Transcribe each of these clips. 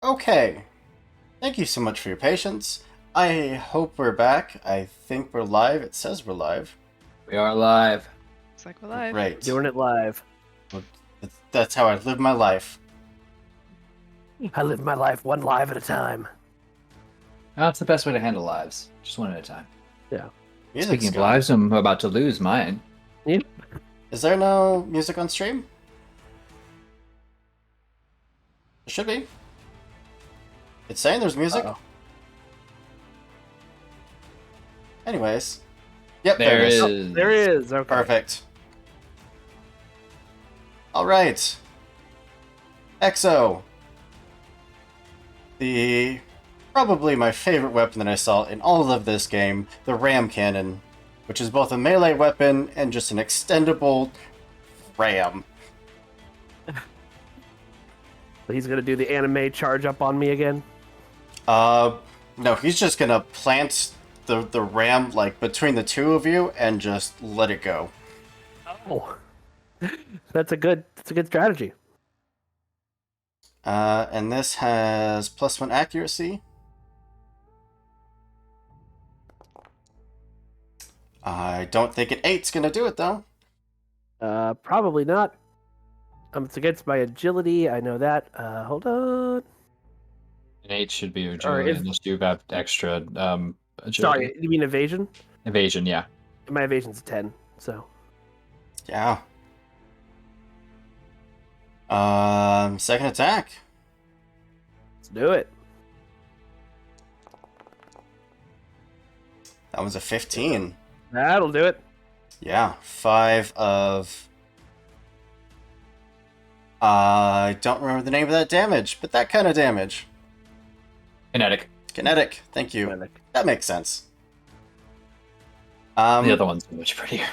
Okay, thank you so much for your patience. I hope we're back. I think we're live. It says we're live. We are live. Looks like we're live. Great. Doing it live. That's how I live my life. I live my life one live at a time. That's the best way to handle lives. Just one at a time. Yeah. Music's Speaking of going. lives, I'm about to lose mine. Is there no music on stream? There should be. It's saying there's music. Uh-oh. Anyways. Yep, There it is. is. There is. Okay. Perfect. Alright. EXO. Probably my favorite weapon that I saw in all of this game, the ram cannon, which is both a melee weapon and just an extendable ram. He's gonna do the anime charge up on me again. No, he's just gonna plant the ram like between the two of you and just let it go. Oh, that's a good strategy. And this has +1 accuracy. I don't think an 8's gonna do it though. Probably not. It's against my agility. I know that. Hold on. An 8 should be your Or agility, if- unless you have extra agility. Sorry, you mean evasion? Evasion, yeah. My evasion's 10. So Yeah. Second attack. let's do it. That was a 15. That'll do it. Yeah, 5 of... I don't remember the name of that damage, but that kind of damage. Kinetic. Kinetic, thank you. Kinetic. That makes sense. The other one's much prettier.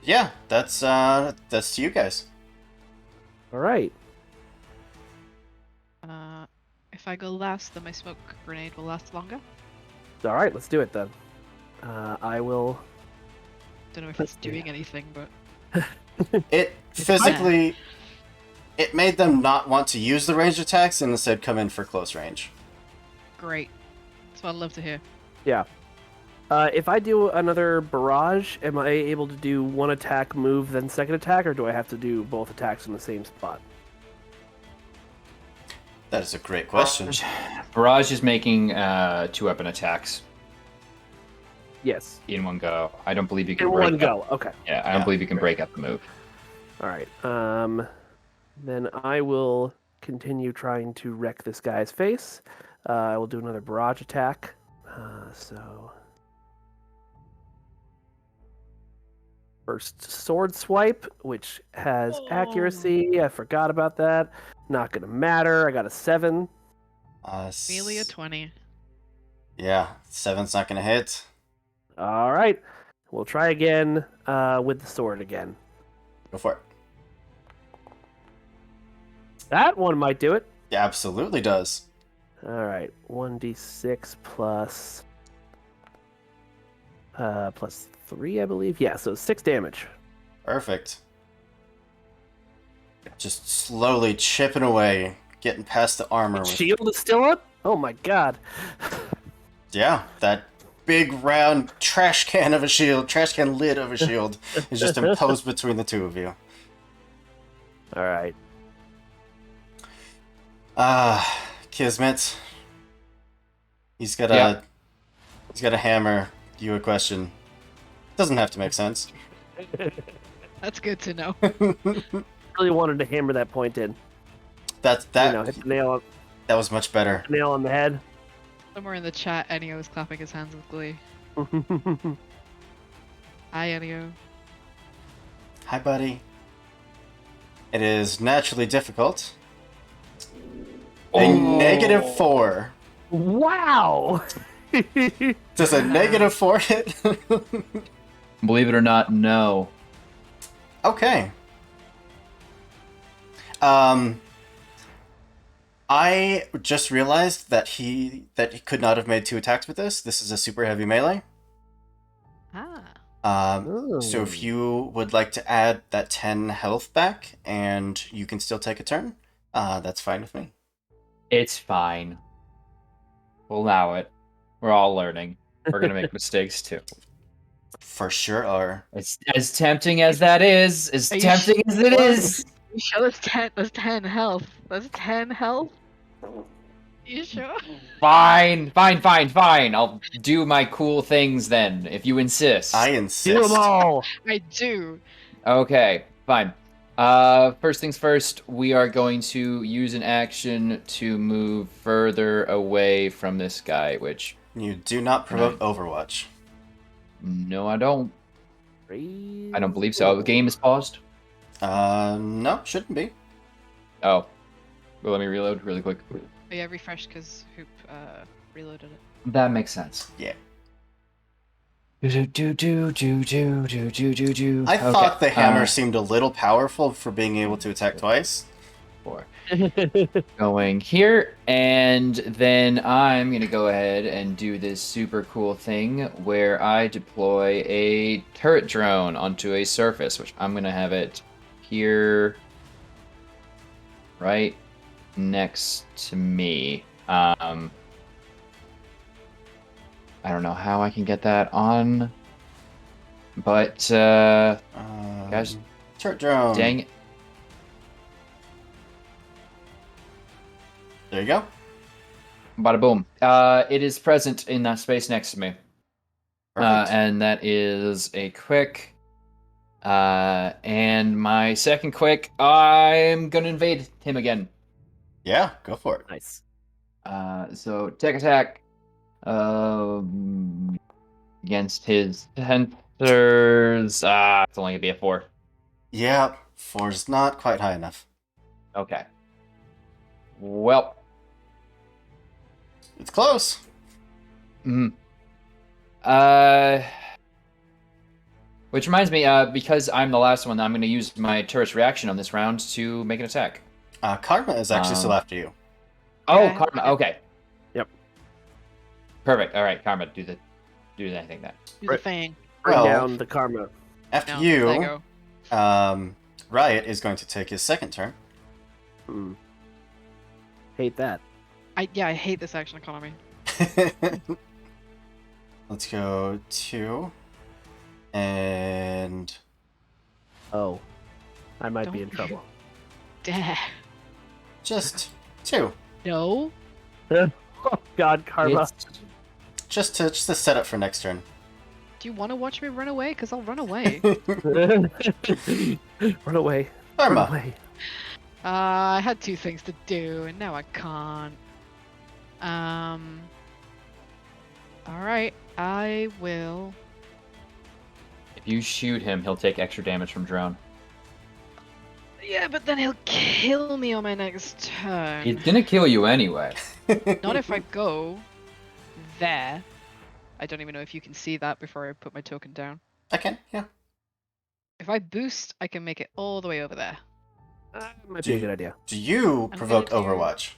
Yeah, that's to you guys. All right. If I go last, then my smoke grenade will last longer. All right. Let's do it then. I will. Don't know if it's doing anything, but It physically... It made them not want to use the ranged attacks and instead come in for close range. great. That's what I'd love to hear. Yeah. If I do another barrage, am I able to do one attack, move, then second attack, or do I have to do both attacks in the same spot? That is a great question. Barrage is making 2-weapon attacks Yes. in one go. I don't believe you can In break one up- go. Okay. Yeah, I don't Yeah. believe you can break up the move. All right. Then I will continue trying to wreck this guy's face. I will do another barrage attack. So first sword swipe, which has accuracy. I forgot about that. Not gonna matter. I got a 7. Melee a 20. Yeah, 7's not gonna hit. All right. We'll try again with the sword again. Go for it. That one might do it. It absolutely does. All right, 1d6 plus 3, I believe. Yeah, so 6 damage. Perfect. Just slowly chipping away, getting past the armor. With... Shield is still up? Oh my god. Yeah, that big round trash can of a shield, trash can lid of a shield, is just imposed between the two of you. All right. Kismet. He's got a hammer you a question. Doesn't have to make sense. That's good to know. Really wanted to hammer that point in. That Hit the nail was much better. on the head. Somewhere in the chat, Ennio was clapping his hands with glee. Hi, Ennio. Hi, buddy. It is naturally difficult. A -4. Wow. Does a -4 hit? Believe it or not, no. Okay. I just realized that he could not have made 2 attacks with this. This is a super heavy melee. Ah. So if you would like to add that 10 health back, and you can still take a turn, that's fine with me. It's fine. We'll allow it. We're all learning. We're gonna make mistakes too. For sure are. It's as tempting as that is. As Are you tempting as it sure? is. You sure that's 10? That's 10 health. That's 10 health. You sure? Fine. I'll do my cool things then, if you insist. I Do them insist. all. I do. Okay, fine. First things first, we are going to use an action to move further away from this guy, which, You do not provoke Overwatch. no, I don't. I don't believe so. The game is paused. No, shouldn't be. Oh. Well, let me reload really quick. Oh yeah, refresh because Hoop reloaded it. That makes sense. Yeah. I I thought the hammer seemed a little powerful for being able to attack twice. Going here, and then I'm gonna go ahead and do this super cool thing where I deploy a turret drone onto a surface, which I'm gonna have it here, right next to me. I don't know how I can get that on, but guys, Turret drone. dang it. There you go. Bada boom. It is present in that space next to me. Perfect. And that is a quick. And my second quick, I'm gonna invade him again. Yeah, go for it. Nice. So tech attack against his tensors. It's only gonna be a 4. Yeah, 4's not quite high enough. Okay. Well. It's close. Which reminds me, because I'm the last one, I'm going to use my turret's reaction on this round to make an attack. Karma is actually still after you. Oh, Yeah, Karma. Okay. Yep. Perfect. All right, Karma, do anything that. Do Right. the thing. Bring Well, down the karma. After No, there you you, go. Riot is going to take his second turn. Hate that. I hate this action economy. Let's go 2. And Oh, I might be Don't in trouble. Dare. just 2. No. Oh God, karma. Just to set up for next turn. Do you want to watch me run away? Because I'll run away. Run away. Run Karma. away. I had 2 things to do, and now I can't. Alright, I will... If you shoot him, he'll take extra damage from drone. Yeah, but then he'll kill me on my next turn. He's gonna kill you anyway. Not if I go there. I don't even know if you can see that before I put my token down. I can, yeah. If I boost, I can make it all the way over there. Might be a good idea. Do you I'm provoke gonna do- Overwatch?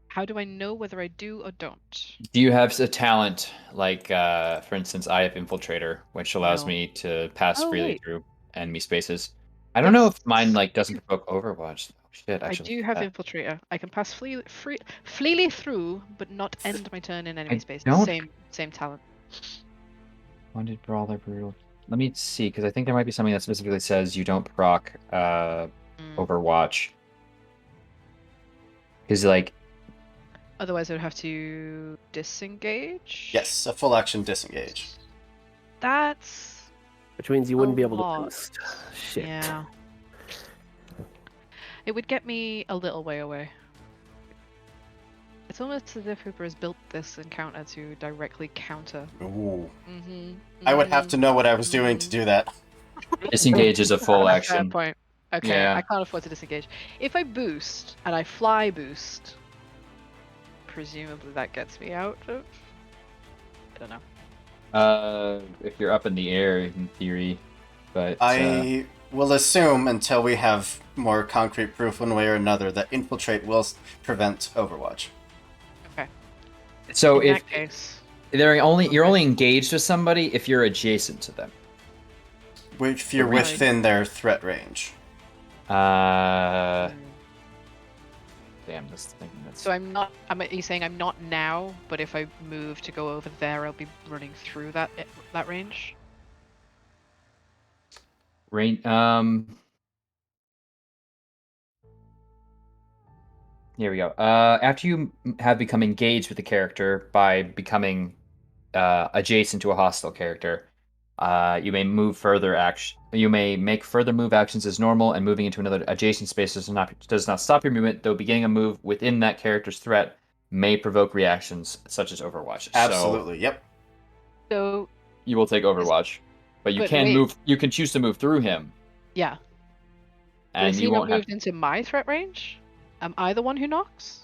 How do I know whether I do or don't? Do you have a talent like, for instance, I have Infiltrator, which allows No. me to pass Oh, freely wait. through enemy spaces? I don't know Yes. if mine like doesn't provoke Overwatch. Oh, shit, I actually. do have Infiltrator. I can pass freely through, but not end my turn in enemy space. don't- Same talent. Wounded Brawler Brutal. Let me see, because I think there might be something that specifically says you don't proc Overwatch. Because, like, Otherwise, I would have to disengage. Yes, a full action disengage. That's Which means you wouldn't be a able lot. to boost. Shit. Yeah. It would get me a little way away. It's almost as if Hooper has built this encounter to directly counter. Ooh. Mm-hmm. I would have to know what I was doing to do that. disengage is a full Fair action. point. Okay, Yeah. I can't afford to disengage. If I boost and I fly boost, presumably that gets me out of. I don't know. If you're up in the air, in theory, but I will assume until we have more concrete proof one way or another that Infiltrate will prevent Overwatch. so In if that case, you're only engaged with somebody if you're adjacent to them. If you're Really? within their threat range. Uh, Damn, this thing. That's... So I'm not. Are you saying I'm not now? But if I move to go over there, I'll be running through that range. Rain. Here we go. After you have become engaged with the character by becoming adjacent to a hostile character, you may move further action. You may make further move actions as normal, and moving into another adjacent space does not stop your movement. Though beginning a move within that character's threat may provoke reactions such as Overwatch. Absolutely. Yep. So You will take Overwatch, but you But can wait. move. You can choose to move through him, yeah. But and is he you not won't have. moved into my threat range? Am I the one who knocks?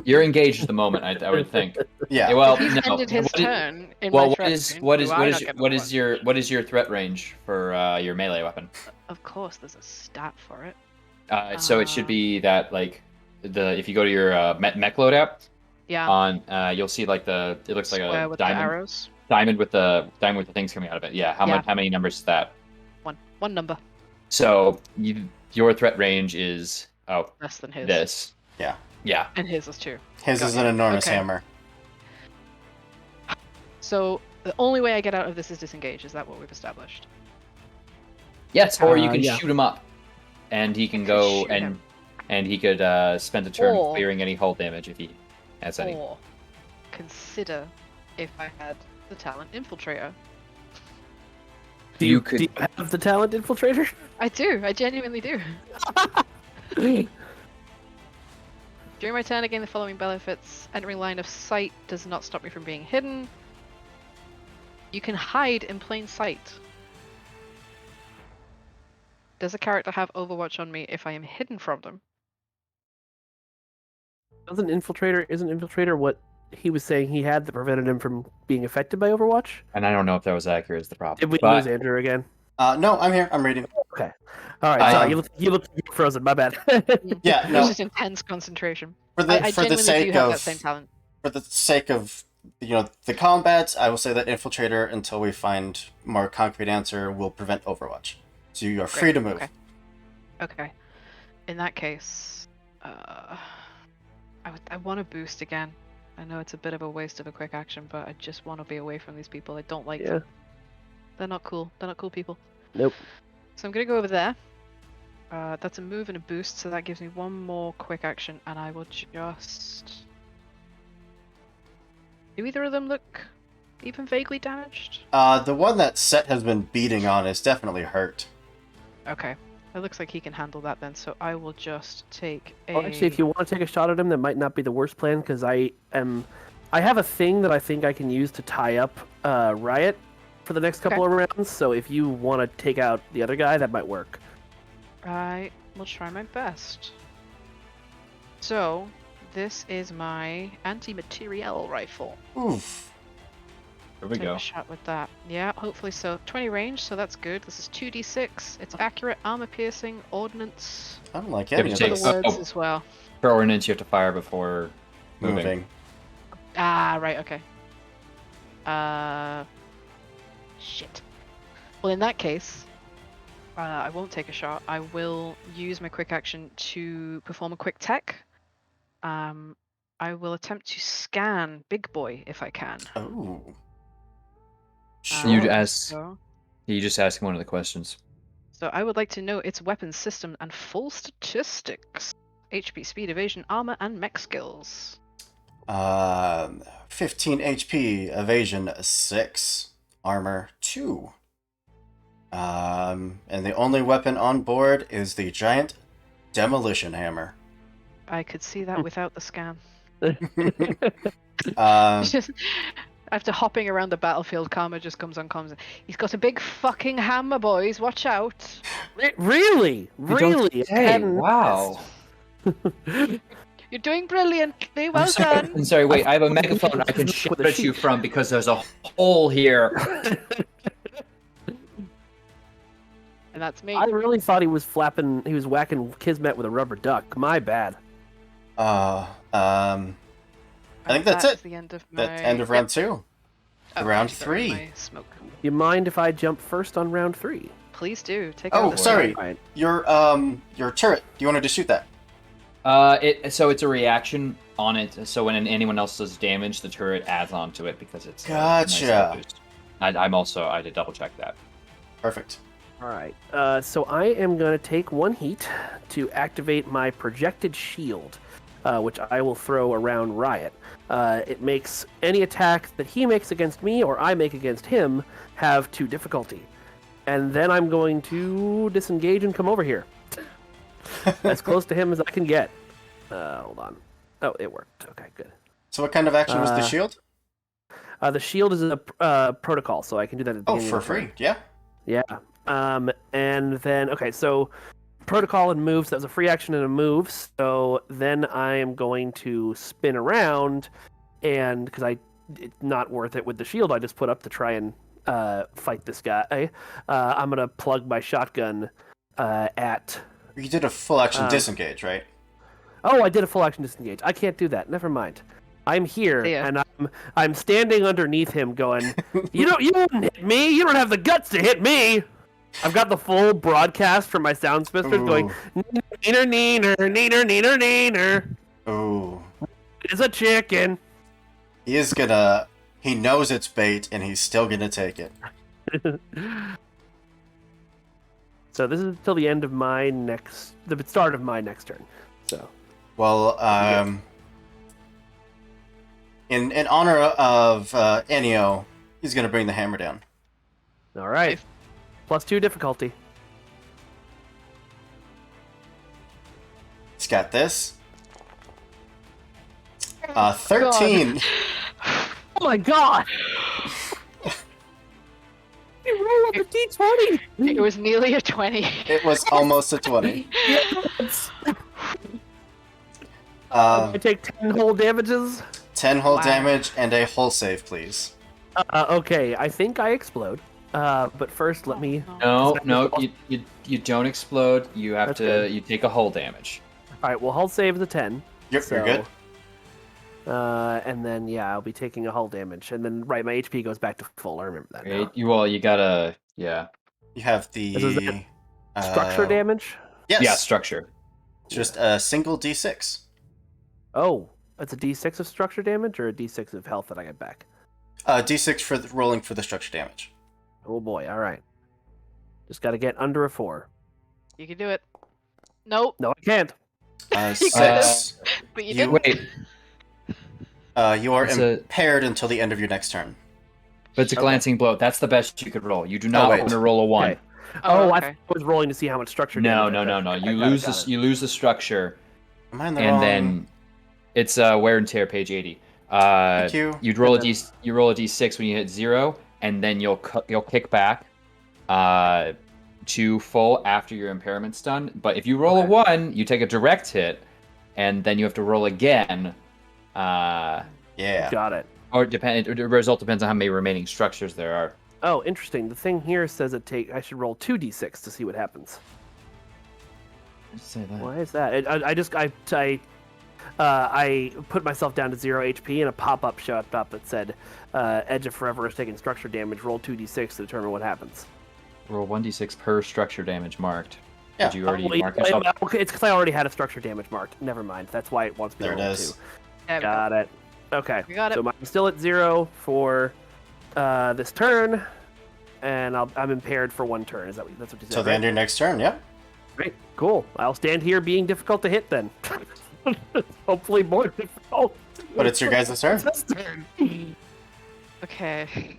You're engaged at the moment. I would think. Yeah. Well, If he's no. ended his What is- turn in Well, my what threat is range, what do is I what not is get what is Overwatch? your threat range for your melee weapon? Of course, there's a stat for it. So it should be that like if you go to your mech loadout Yeah. on you'll see like it looks like Square a with the arrows. diamond with the things coming out of it. Yeah. Yeah. How many numbers is that? One number So your threat range is less than his. this. Yeah. Yeah. And his is 2. His Got is you. an enormous Okay. hammer. So the only way I get out of this is disengage. Is that what we've established? Yes. Or you can Yeah. shoot him up, and he can I could go shoot and him. and he could spend a turn Or- clearing any hull damage if he has any. Or consider if I had the talent infiltrator. Do You you, could- do you have the talent infiltrator? I do. I genuinely do. During my turn, I gain the following benefits. Entering line of sight does not stop me from being hidden. You can hide in plain sight. Does a character have Overwatch on me if I am hidden from them? Isn't infiltrator what he was saying he had that prevented him from being affected by Overwatch? And I don't know if that was accurate is the problem. Did we But- lose Andrew again? No, I'm here. I'm reading. Okay. All right. Sorry, Um, you look frozen. My bad. Yeah, It no. was just intense concentration. For I the genuinely do sake have that of same talent. the combats, I will say that infiltrator, until we find more concrete answer, will prevent Overwatch. So you are free to move. Okay. In that case, I want to boost again. I know it's a bit of a waste of a quick action, but I just want to be away from these people. I don't like Yeah. them. They're not cool. They're not cool people. Nope. So I'm gonna go over there. That's a move and a boost, so that gives me one more quick action, and I will just. Do either of them look even vaguely damaged? The one that Set has been beating on is definitely hurt. Okay. It looks like he can handle that then, so I will just take a. Well, actually, if you want to take a shot at him, that might not be the worst plan because I have a thing that I think I can use to tie up Riot for the next couple of rounds. So if you want to take out the other guy, that might work. I will try my best. So, this is my anti-materiel rifle. Oof. Here we Take go. a shot with that. Yeah, hopefully so. 20 range, so that's good. This is 2d6. It's accurate, armor piercing, ordnance. I don't like Yeah, any but of take- Other this. words oh. as well. For ordnance, you have to fire before moving. Moving. Ah, right, okay. Shit. Well, in that case, I won't take a shot. I will use my quick action to perform a quick tech. I will attempt to scan Big Boy if I can. Oh. You Sure. ask. So, You just ask him one of the questions. so I would like to know its weapon system and full statistics. HP, speed, evasion, armor, and mech skills. 15 HP, evasion 6, armor 2. And the only weapon on board is the giant demolition hammer. I could see that without the scan. Um, After hopping around the battlefield, Karma just comes on comms. He's got a big fucking hammer, boys. Watch out. Really? You don't Really? I say. hadn't Wow. You're doing brilliantly. Well I'm sorry, done. I'm sorry. Wait, I have a megaphone I can With shout a at you sheep. from because there's a hole here. And that's me. I really thought he was whacking Kismet with a rubber duck. My bad. I think that's it. The end of my... That's end of round 2. Oh, round thank you very 3. much. My smoke. You mind if I jump first on round 3? Please do. Take Oh, over. sorry. Right. Your turret. Do you want to just shoot that? So it's a reaction on it. So when anyone else does damage, the turret adds on to it because it's Gotcha. A nice boost. I did double check that. Perfect. All right. So I am going to take 1 heat to activate my projected shield, which I will throw around Riot. It makes any attack that he makes against me or I make against him have 2 difficulty. And then I'm going to disengage and come over here. As close to him as I can get. Hold on. Oh, it worked. Okay, good. So what kind of action was the shield? The shield is a protocol, so I can do that at the beginning For of the turn. free, yeah. Yeah. And then, okay, so protocol and moves, that was a free action and a move. So then I am going to spin around, and because it's not worth it with the shield I just put up to try and fight this guy, I'm going to plug my shotgun at... You did a full action disengage, right? Oh, I did a full action disengage. I can't do that. Never mind. I'm here, Yeah. and I'm standing underneath him, going, "You wouldn't hit me. You don't have the guts to hit me." I've got the full broadcast from my sound speakers going, "Neener, neener, neener, neener, neener." Ooh. It's a chicken. He knows it's bait, and he's still gonna take it. So this is till the end of the start of my next turn. So. Well, in honor of Ennio, he's gonna bring the hammer down. All right. +2 difficulty. He's got this. 13. Oh my god! You roll up a d20! It was nearly a 20. It was almost a 20. Yes. I take 10 whole damages. 10 whole Wow. damage and a hull save, please. Okay, I think I explode. But first, let me. No, you don't explode. You have That's to. good. You take a hull damage. All right. Well, hull save is a 10. Yep, so, you're good. And then I'll be taking a hull damage, and then my HP goes back to full. I remember that. Right? Now. You gotta. Yeah. You have This is the Structure damage. Yes. Yeah. Structure. Just a single d6. Oh, it's a D6 of structure damage or a D6 of health that I get back. D6 for rolling for the structure damage. Oh boy! All right. Just got to get under a 4. You can do it. Nope. No, I can't. 6. But you You- didn't. Wait, You are It's a- impaired until the end of your next turn. but it's a Okay. glancing blow. That's the best you could roll. You do not wait. want to roll a 1. Okay. Oh, I okay. was rolling to see how much structure No, damage. no. I You got it, lose got this. it. You lose the structure, Am I in the and wrong? then it's wear and tear, page 80. Thank you. You'd roll a And d. You roll a d6 when you hit 0, and then you'll kick back to full after your impairment's done. But if you roll a 1, you take a direct hit, and then you have to roll again. Yeah. Got it. Or the result depends on how many remaining structures there are. Oh, interesting. The thing here says I should roll 2d6 to see what happens. Say that. Why is that? I put myself down to 0 HP, and a pop-up showed up that said, "Edge of Forever has taken structure damage. Roll 2d6 to determine what happens." Roll 1d6 per structure damage marked. Yeah. Did you already Well, mark yourself? okay, it's because I already had a structure damage marked. Never mind. That's why it wants me There to it roll is. 2. There we go. Got it. Okay. We got it. So I'm still at 0 for this turn, and I'm impaired for 1 turn. That's what you said? Till the end of your next turn, yeah. Great. Cool. I'll stand here being difficult to hit then. Hopefully more difficult. But it's your guys' turn. This turn. Okay.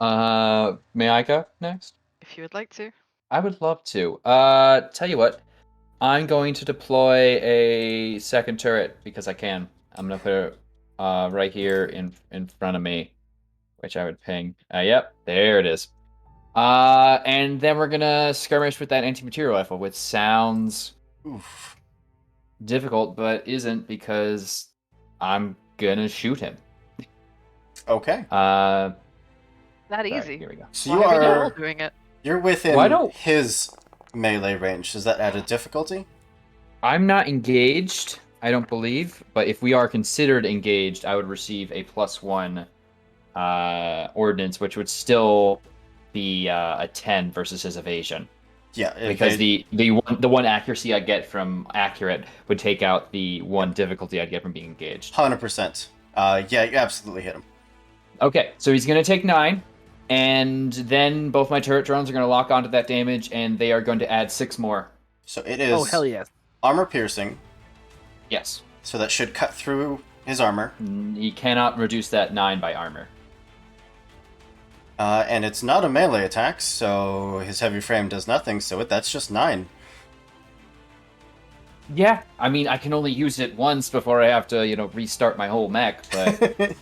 May I go next? If you would like to. I would love to. Tell you what, I'm going to deploy a second turret because I can. I'm gonna put it right here in front of me, which I would ping. Yep, there it is. And then we're gonna skirmish with that anti-material rifle, which sounds Oof. difficult, but isn't because I'm gonna shoot him. Okay. That Sorry, easy. here we go. So Why are we all you're doing it? within Why don't- his melee range. Does that add a difficulty? I'm not engaged, I don't believe, but if we are considered engaged, I would receive a +1 ordnance, which would still be a 10 versus his evasion. Yeah, because the one accuracy I get from accurate would take out the one difficulty I'd get from being engaged. 100%. Yeah, you absolutely hit him. Okay, so he's going to take 9, and then both my turret drones are going to lock onto that damage, and they are going to add 6 more. So it is Oh, hell yes. armor piercing, Yes. so that should cut through his armor. He cannot reduce that 9 by armor. And it's not a melee attack, so his heavy frame does nothing, so that's just 9. Yeah, I mean, I can only use it once before I have to, restart my whole mech, but...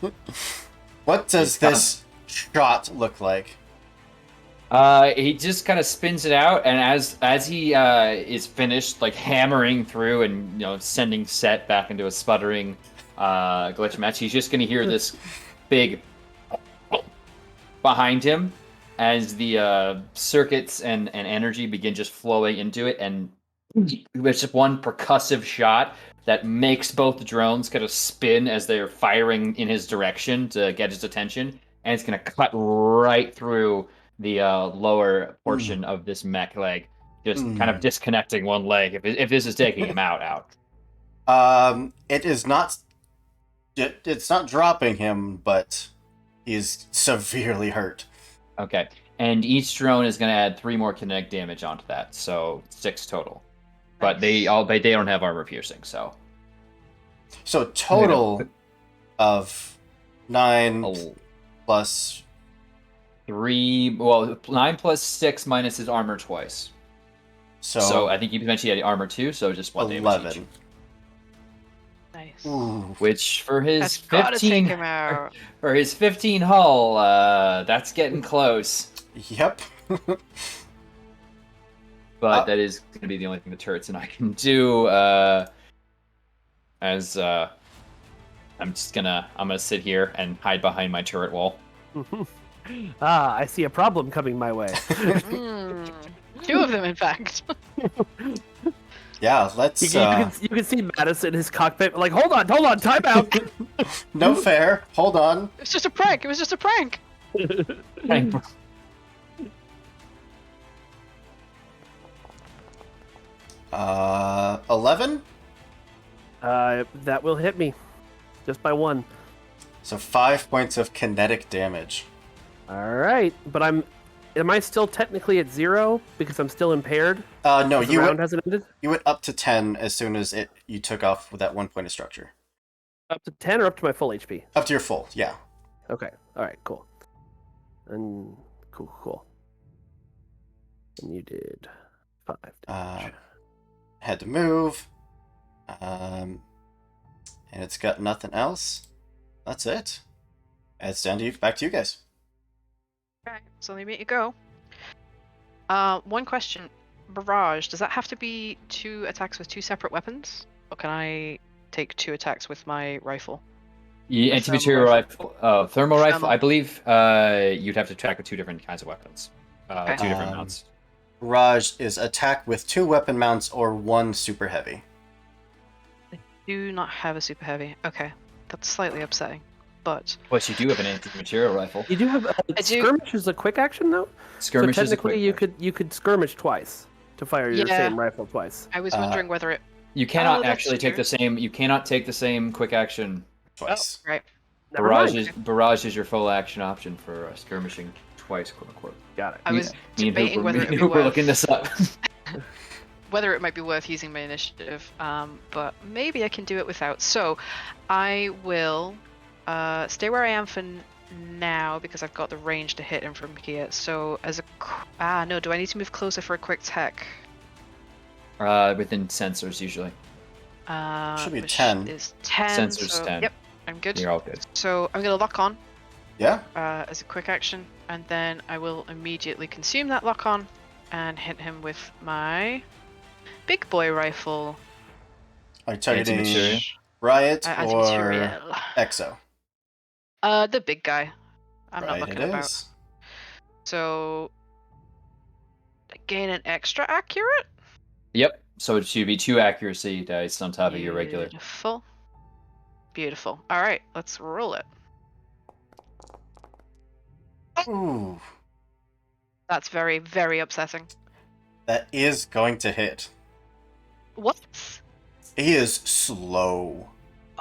What does this shot look like? He just kind of spins it out, and as he is finished, like hammering through and sending Set back into a sputtering glitch match, he's just gonna hear this big behind him as the circuits and energy begin just flowing into it, and it's just one percussive shot that makes both drones kind of spin as they're firing in his direction to get his attention, and it's gonna cut right through the lower portion of this mech leg, just kind of disconnecting one leg. If this is taking him out. It is not. It's not dropping him, but he's severely hurt. Okay, and each drone is going to add 3 more kinetic damage onto that, so 6 total. But they don't have armor piercing, so. So total of 9 plus 3. Well, 9 plus 6 minus his armor twice. So I think you mentioned he had armor too, so just 1 damage 11. each. Nice. Ooh. Which for his That's gotta take 15 him out. for his 15 hull, that's getting close. Yep. But that is going to be the only thing the turrets and I can do. I'm gonna sit here and hide behind my turret wall. I see a problem coming my way. 2 of them, in fact. Yeah, let's. You can see Madison in his cockpit, like, hold on, time out. No fair. Hold on. It was just a prank. It was just a prank. 11. That will hit me, just by 1. So 5 points of kinetic damage. All right, but am I still technically at 0 because I'm still impaired? No, the round hasn't ended. You went up to 10 as soon as you took off with that 1 point of structure. Up to 10 or up to my full HP? Up to your full, yeah. Okay. All right. Cool. And cool. And you did 5. Had to move. And it's got nothing else. That's it. It's down to you. Back to you guys. Okay, so let me go. One question. Barrage, does that have to be 2 attacks with 2 separate weapons? Or can I take 2 attacks with my rifle? Yeah, anti-material rifle, thermal rifle. I believe you'd have to attack with 2 different kinds of weapons, 2 different mounts. Raj is attack with 2 weapon mounts or 1 super heavy. I do not have a super heavy. Okay, that's slightly upsetting, but... Plus, you do have an anti-material rifle. You do have skirmish is a quick action though. Skirmish so is a quick technically you could skirmish twice to fire your same rifle twice. I was wondering whether it... You cannot actually take the same. You cannot take the same quick action twice. Oh, right. Barrage is your full action option for skirmishing twice, quote unquote. Got it. I was debating whether it would be we're looking this up. whether it might be worth using my initiative, but maybe I can do it without. So I will stay where I am for now because I've got the range to hit him from here. So as a no, do I need to move closer for a quick tech? Within sensors usually. Should be Which 10. Is 10. Sensors so, 10. Yep, I'm good. You're all good. So I'm gonna lock on. Yeah. As a quick action, and then I will immediately consume that lock on and hit him with my big boy rifle. Are you targeting Anti-material? Riot or Anti-material. Exo? The big guy. I'm not Right, looking it about. is. So gain an extra accurate. Yep. So it should be 2 accuracy dice on top of your regular. Beautiful. Beautiful. All right, let's roll it. Ooh. That's very, very upsetting. That is going to hit. What? He is slow.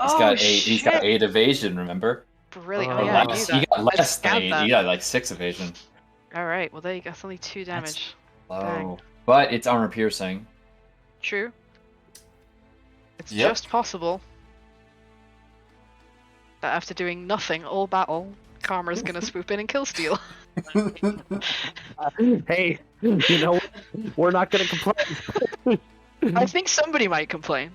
He's Oh, got shit. He's got 8 evasion. Remember? Brilliant. Oh, Oh, Or yeah, I knew less. that. He got I less than scanned 8. that. He got like 6 evasion. Alright, well, there you go. That's only 2 damage. Dang. Low. But it's armor piercing. True. It's Yep. just possible that after doing nothing all battle, Karma's gonna swoop in and kill Steel. Hey, you know, we're not going to complain. I think somebody might complain.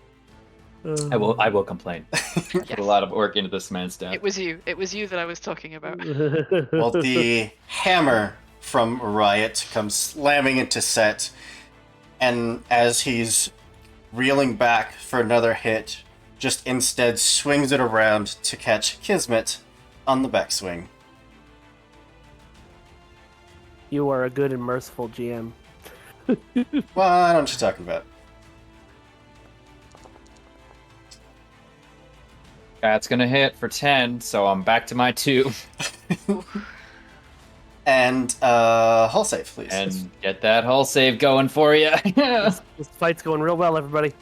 I will complain. Put a lot of work into this man's death. It was you. It was you that I was talking about. Well, the hammer from Riot comes slamming into Set, and as he's reeling back for another hit, just instead swings it around to catch Kismet on the backswing. You are a good and merciful GM. What aren't you talking about? That's gonna hit for 10, so I'm back to my 2. And hull save, please. And get that hull save going for you. This fight's going real well, everybody.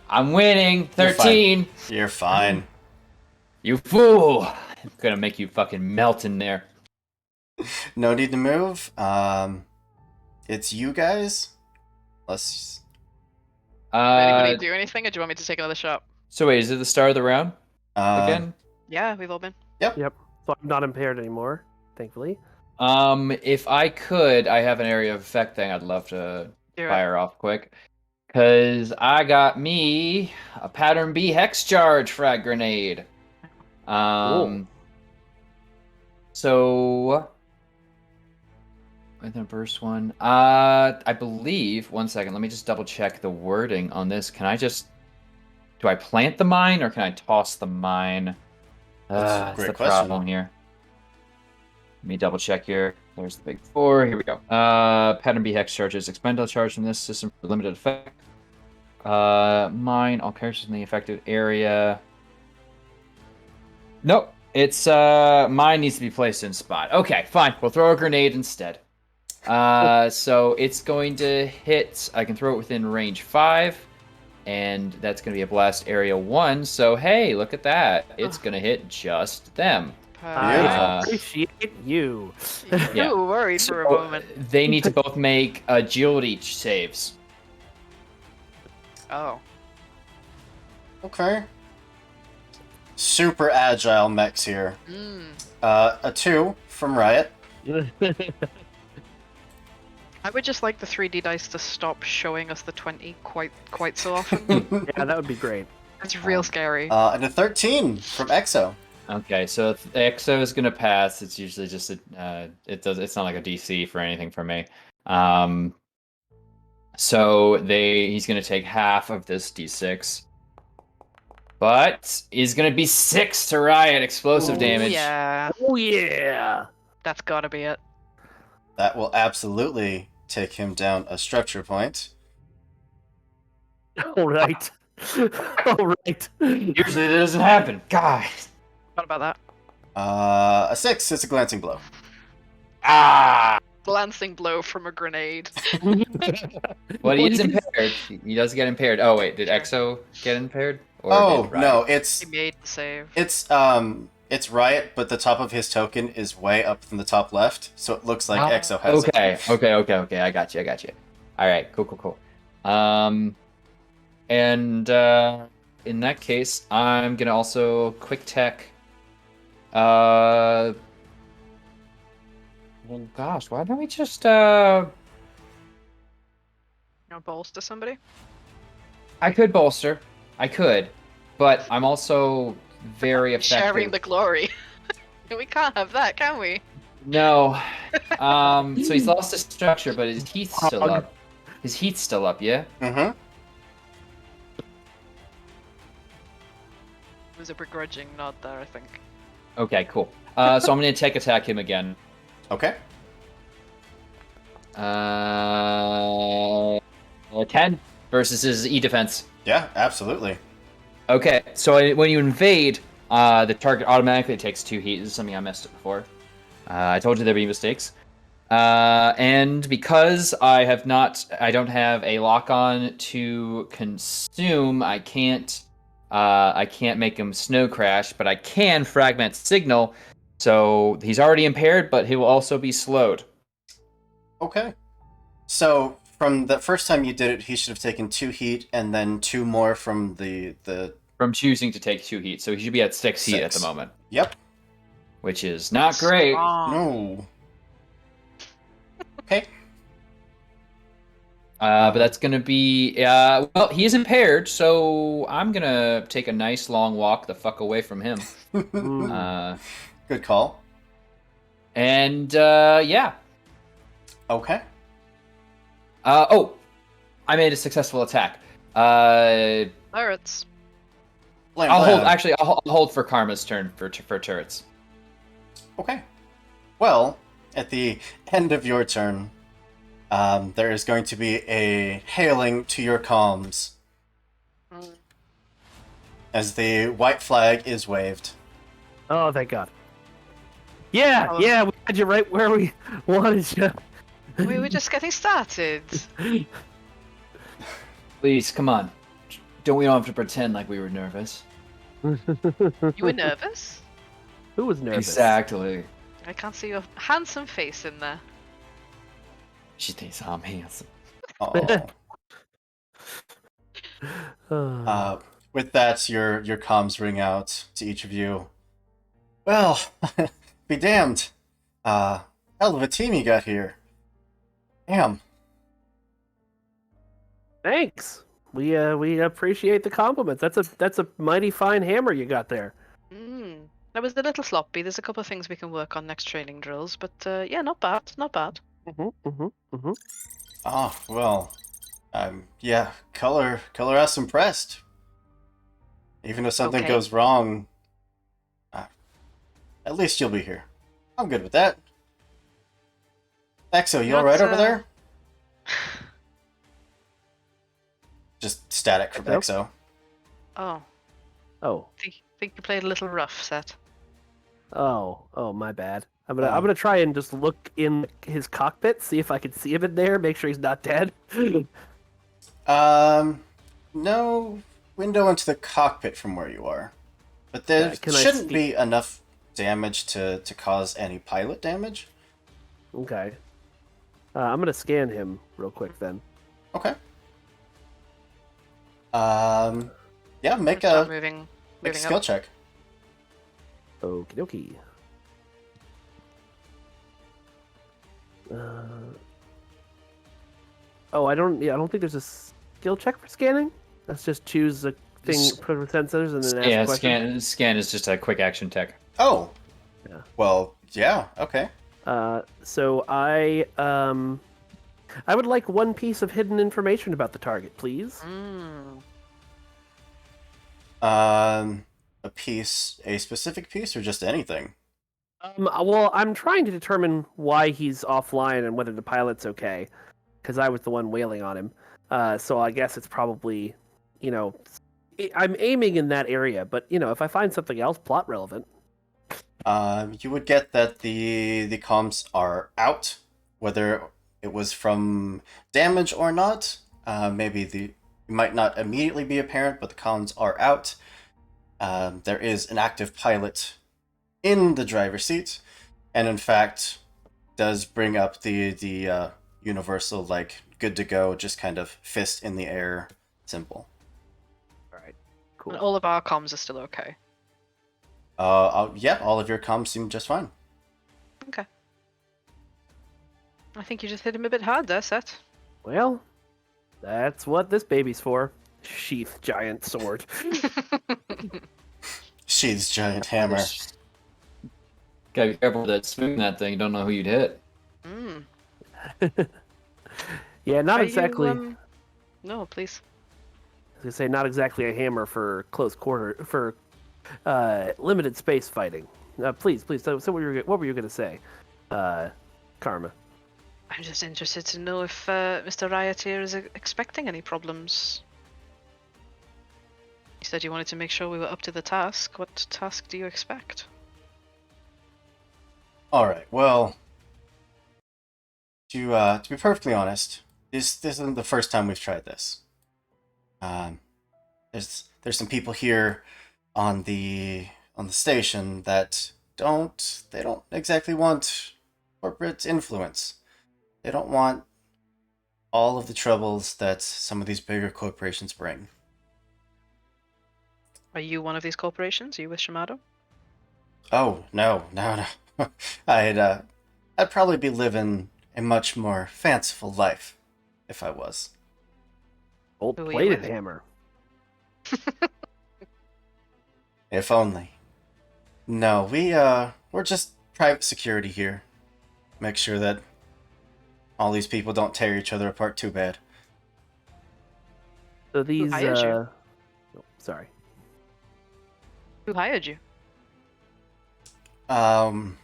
I'm winning. You're 13. You're fine. You fool. I'm gonna make you fucking melt in there. No need to move. It's you guys. Let's. Did anybody do anything, or do you want me to take another shot? So wait, is it the start of the round again? Yeah, we've all been. Yep. So I'm not impaired anymore, thankfully. If I could, I have an area of effect thing I'd love to Do it. fire off quick. Cause I got me a pattern B hex charge frag grenade. So with the first one, I believe. 1 second, let me just double check the wording on this. Can I just? Do I plant the mine or can I toss the mine? That's a great the question. problem here. Let me double check here. There's the big 4. Here we go. Pattern B hex charges expend a charge from this system for limited effect. Mine, all characters in the affected area. Nope. It's mine needs to be placed in spot. Okay, fine. We'll throw a grenade instead. So it's going to hit. I can throw it within range 5, and that's going to be a blast area 1. So hey, look at that. It's going to hit just them. I appreciate you. Yeah. You worried for a So moment. they need to both make agility saves. Oh. Okay. Super agile mechs here. A 2 from Riot. I would just like the 3D dice to stop showing us the 20 quite so often. Yeah, that would be great. It's real scary. And a 13 from Exo. Okay, so if the EXO is gonna pass, it's usually just a, it's not like a DC for anything for me. So he's gonna take half of this D6, but he's gonna be 6 to Riot explosive damage. Yeah, Oh yeah. that's gotta be it. That will absolutely take him down a structure point. All right. All right. Usually that doesn't happen. God. What about that? A 6 is a glancing blow. Ah. Glancing blow from a grenade. Well, he is impaired. He does get impaired. Oh wait, did EXO get impaired? Or Oh did Riot? no, it's He made the save. it's Riot, but the top of his token is way up from the top left, so it looks like Exo has it. Okay. I got you. All right, cool. And in that case, I'm gonna also quick tech. Well, gosh, why don't we just You know, bolster somebody? I could bolster, but I'm also very effective. Sharing the glory. We can't have that, can we? No. So he's lost his structure, but his heat's still up. His heat's still up, yeah? Mm-hmm. It was a begrudging nod there, I think. Okay, cool. So I'm gonna attack him again. Okay. 10 versus his E defense. Yeah, absolutely. Okay, so when you invade, the target automatically takes 2 heat. This is something I messed up before. I told you there'd be mistakes. And because I don't have a lock on to consume, I can't make him snow crash, but I can fragment signal. So he's already impaired, but he will also be slowed. Okay. So from the first time you did it, he should have taken 2 heat and then 2 more from the From choosing to take 2 heat, so he should be at 6 heat at the 6. moment, Yep. which is not great. No. Okay. But that's gonna be well, he is impaired, so I'm gonna take a nice long walk the fuck away from him. Good call. And yeah. Okay. Oh, I made a successful attack. Turrets. Blam, I'll hold. blam. Actually, I'll hold for Karma's turn for turrets. Okay. Well, at the end of your turn, there is going to be a hailing to your comms as the white flag is waved. Oh, thank God. Yeah, we had you right where we wanted you. We were just getting started. Please, come on. We don't have to pretend like we were nervous. You were nervous? Who was nervous? Exactly. I can't see your handsome face in there. She thinks I'm handsome. Oh. With that, your comms ring out to each of you. Well, be damned. Hell of a team you got here. Damn. Thanks. We appreciate the compliments. That's a mighty fine hammer you got there. That was a little sloppy. There's a couple of things we can work on next training drills, but yeah, not bad, not bad. Oh, well. Yeah, color us impressed. Even if something Okay. goes wrong, at least you'll be here. I'm good with that. Exo, you alright over there? Just static from Exo. Oh, think you played a little rough, Set. Oh, my bad. I'm gonna try and just look in his cockpit, see if I can see him in there, make sure he's not dead. No window into the cockpit from where you are. But there shouldn't be enough damage to cause any pilot damage. Okay. I'm gonna scan him real quick then. Okay. Yeah, make Start a moving skill up. check. Okie dokie. I don't think there's a skill check for scanning. Let's just choose a thing for sensors and then ask questions. Scan is just a quick action tech. Oh. Yeah. Well, yeah, okay. So I would like 1 piece of hidden information about the target, please. A specific piece or just anything? Well, I'm trying to determine why he's offline and whether the pilot's okay, because I was the one wailing on him. So I guess it's probably, I'm aiming in that area, but if I find something else plot relevant. You would get that the comms are out, whether it was from damage or not. Maybe it might not immediately be apparent, but the comms are out. There is an active pilot in the driver's seat, and in fact, does bring up the universal good to go, just kind of fist in the air symbol. All right, cool. And all of our comms are still okay. Yeah, all of your comms seem just fine. Okay. I think you just hit him a bit hard there, Set. Well, that's what this baby's for. Sheath giant sword. Sheath's giant hammer. Gotta be careful with that swing that thing. You don't know who you'd hit. Yeah, not Are exactly. You, No, please. I was gonna say not exactly a hammer for close quarter for limited space fighting. Please. So what were you gonna say, Karma? I'm just interested to know if Mr. Rioteer is expecting any problems. You said you wanted to make sure we were up to the task. What task do you expect? Alright, well, To be perfectly honest, this isn't the first time we've tried this. Um, there's some people here on the station that don't exactly want corporate influence. They don't want all of the troubles that some of these bigger corporations bring. Are you one of these corporations? Are you with Shimado? Oh no. I'd probably be living a much more fanciful life if I was. Old Who are you plated with? hammer. If only. No, we're just private security here. Make sure that all these people don't tear each other apart too bad. So these hired you? oh, sorry. Who hired you? Um,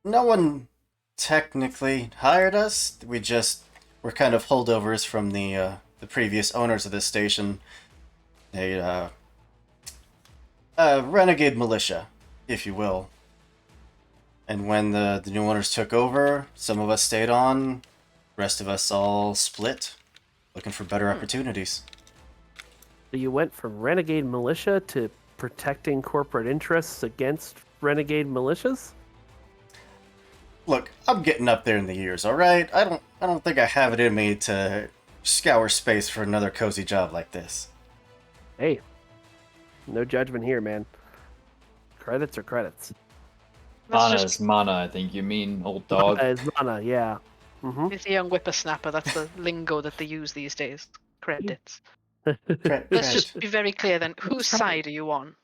no one technically hired us. We're kind of holdovers from the previous owners of this station. A renegade militia, if you will. And when the new owners took over, some of us stayed on, rest of us all split, looking for better opportunities. So you went from renegade militia to protecting corporate interests against renegade militias? Look, I'm getting up there in the years, all right? I don't think I have it in me to scour space for another cozy job like this. Hey, no judgment here, man. Credits are credits. That's Mana just is mana, I think you mean, old dog. Is mana, yeah. Mm-hmm. He's a young whippersnapper. That's the lingo that they use these days. Credits. Let's Credit. just be very clear then. Whose side are you on?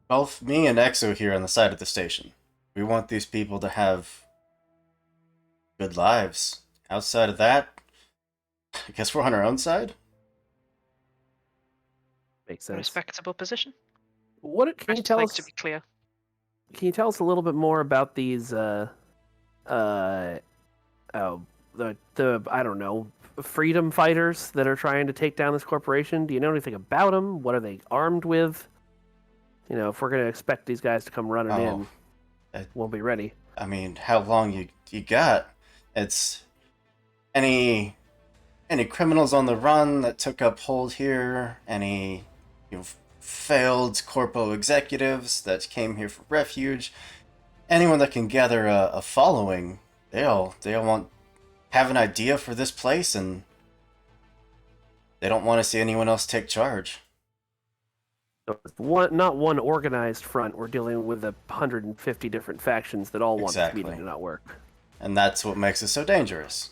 Both me and Exo here on the side of the station. We want these people to have good lives. Outside of that, I guess we're on our own side. Makes A sense. respectable position. What I can you just tell like us? to be clear. Can you tell us a little bit more about these? The I don't know, freedom fighters that are trying to take down this corporation. Do you know anything about them? What are they armed with? You know, if we're gonna expect these guys to come running Oh, in, we'll be ready. I mean, how long you got? It's any criminals on the run that took up hold here? Any failed corpo executives that came here for refuge? Anyone that can gather a following? They all want have an idea for this place, and they don't want to see anyone else take charge. So it's not one organized front. We're dealing with 150 different factions that all want this Exactly. meeting to not work. And that's what makes it so dangerous.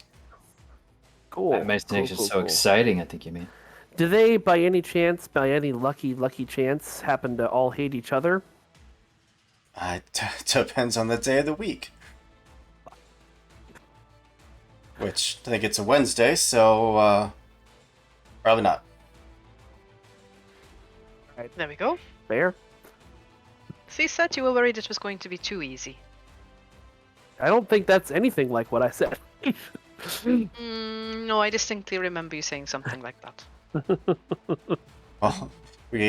Cool. That makes it so exciting, I think you mean. Do they, by any chance, by any lucky chance, happen to all hate each other? Depends on the day of the week. Which, I think it's a Wednesday, so, probably not. There we go. Fair. See, said you were worried it was going to be too easy. I don't think that's anything like what I said. No, I distinctly remember you saying something like that. Well, we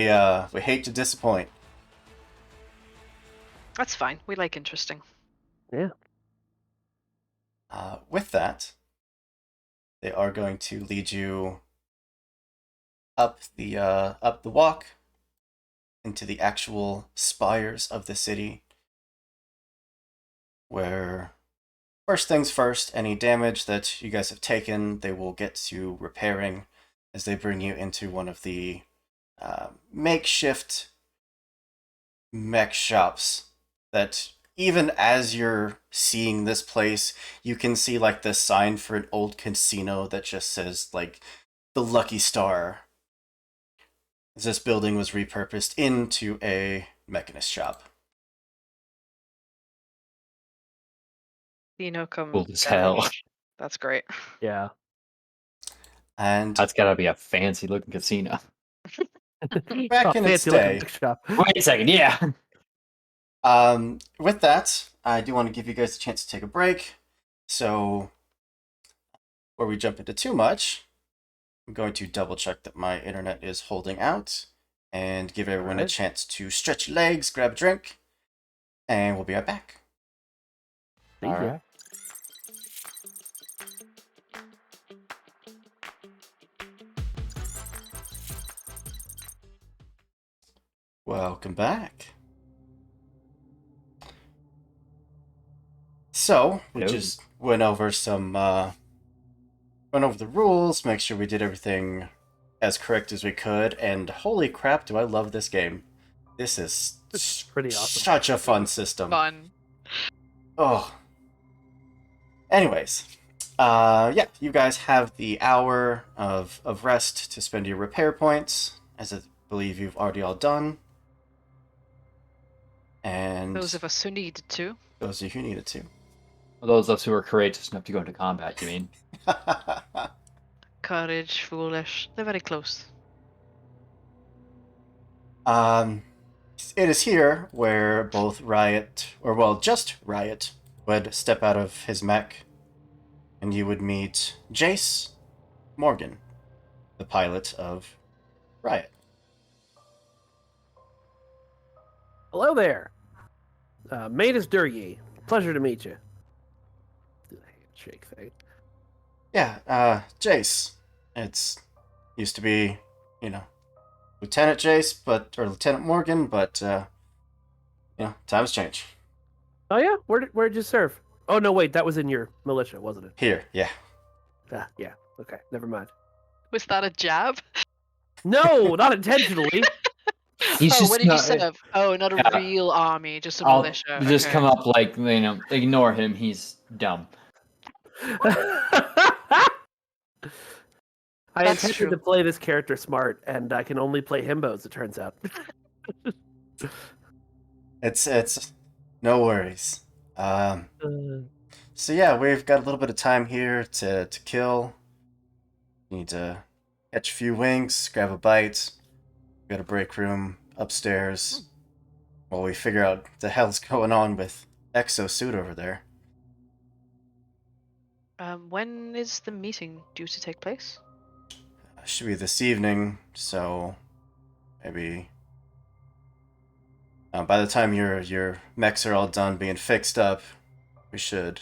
hate to disappoint. That's fine. We like interesting. Yeah. With that, they are going to lead you up the walk into the actual spires of the city, where first things first, any damage that you guys have taken, they will get to repairing as they bring you into one of the makeshift mech shops that even as you're seeing this place, you can see like the sign for an old casino that just says like the Lucky Star. This building was repurposed into a mechanist shop. Dino come. Cool as hell. That's great. Yeah. And That's gotta be a fancy looking casino. back in its fancy looking day, mech shop. Wait a second, yeah. with that, I do want to give you guys a chance to take a break. So, before we jump into too much, I'm going to double check that my internet is holding out and give everyone a Alright. chance to stretch your legs, grab a drink, and we'll be right back. See ya. Alright. Welcome back. So, we Hello. just went over the rules, make sure we did everything as correct as we could, and holy crap, do I love this game. This is It's pretty awesome. such a fun system. Fun. Oh. Anyways, yeah, you guys have the hour of rest to spend your repair points, as I believe you've already all done. And Those of us who needed to. those of you who needed to. Those of us who are courageous enough to go into combat, you mean? Courage, foolish. They're very close. It is here where both Riot, or well, just Riot, would step out of his mech, and you would meet Jace Morgan, the pilot of Riot. Hello there. Mate is Durye. Pleasure to meet you. Do the handshake thing. Yeah, Jace. It's used to be, Lieutenant Jace, or Lieutenant Morgan, but times change. Oh yeah, where'd you serve? Oh no, wait, that was in your militia, wasn't it? Here, yeah. Yeah. Okay, never mind. Was that a jab? No, not intentionally. He's Oh, just where did you not- serve? Oh, not a Yeah. real army, just a I'll militia. just Okay. come up like, ignore him. He's dumb. I That's intended true. to play this character smart, and I can only play himbos. It turns out. It's no worries. So yeah, we've got a little bit of time here to kill. Need to catch a few winks, grab a bite. We got a break room upstairs while we figure out what the hell's going on with Exosuit over there. When is the meeting due to take place? Should be this evening, so maybe by the time your mechs are all done being fixed up, we should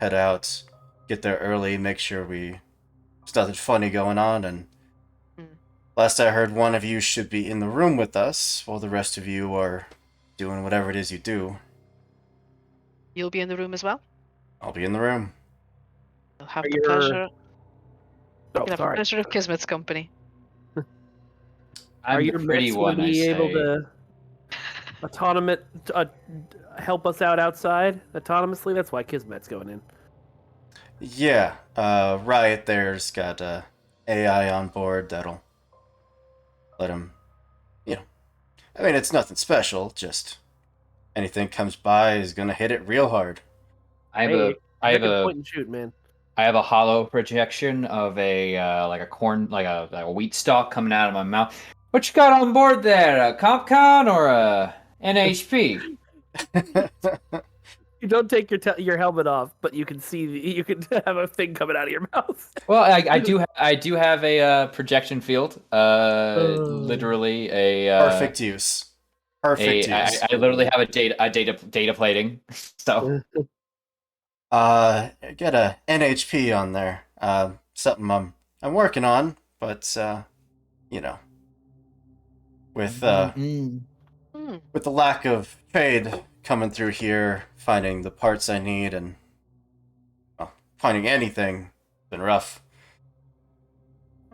head out, get there early, make sure there's nothing funny going on, and last I heard, one of you should be in the room with us, while the rest of you are doing whatever it is you do. You'll be in the room as well? I'll be in the room. You'll have Are the your- pleasure. Oh, You'll have the sorry. pleasure of Kismet's company. Are I'm your the pretty mechs one, going I to be able say. to help us out outside autonomously? That's why Kismet's going in. Yeah, Riot there's got AI on board that'll let him, I mean, it's nothing special, just anything comes by is gonna hit it real hard. I Hey, have can a point and shoot, man. I have a hollow projection of a like a corn, like a wheat stalk coming out of my mouth. What you got on board there? A CompCon or a NHP? You don't take your helmet off, but you can see you can have a thing coming out of your mouth. Well, I do have a projection field. Literally a Perfect use. Perfect use. I literally have a data plating. So Get a NHP on there. Something I'm working on, but with with the lack of trade coming through here, finding the parts I need and finding anything has been rough.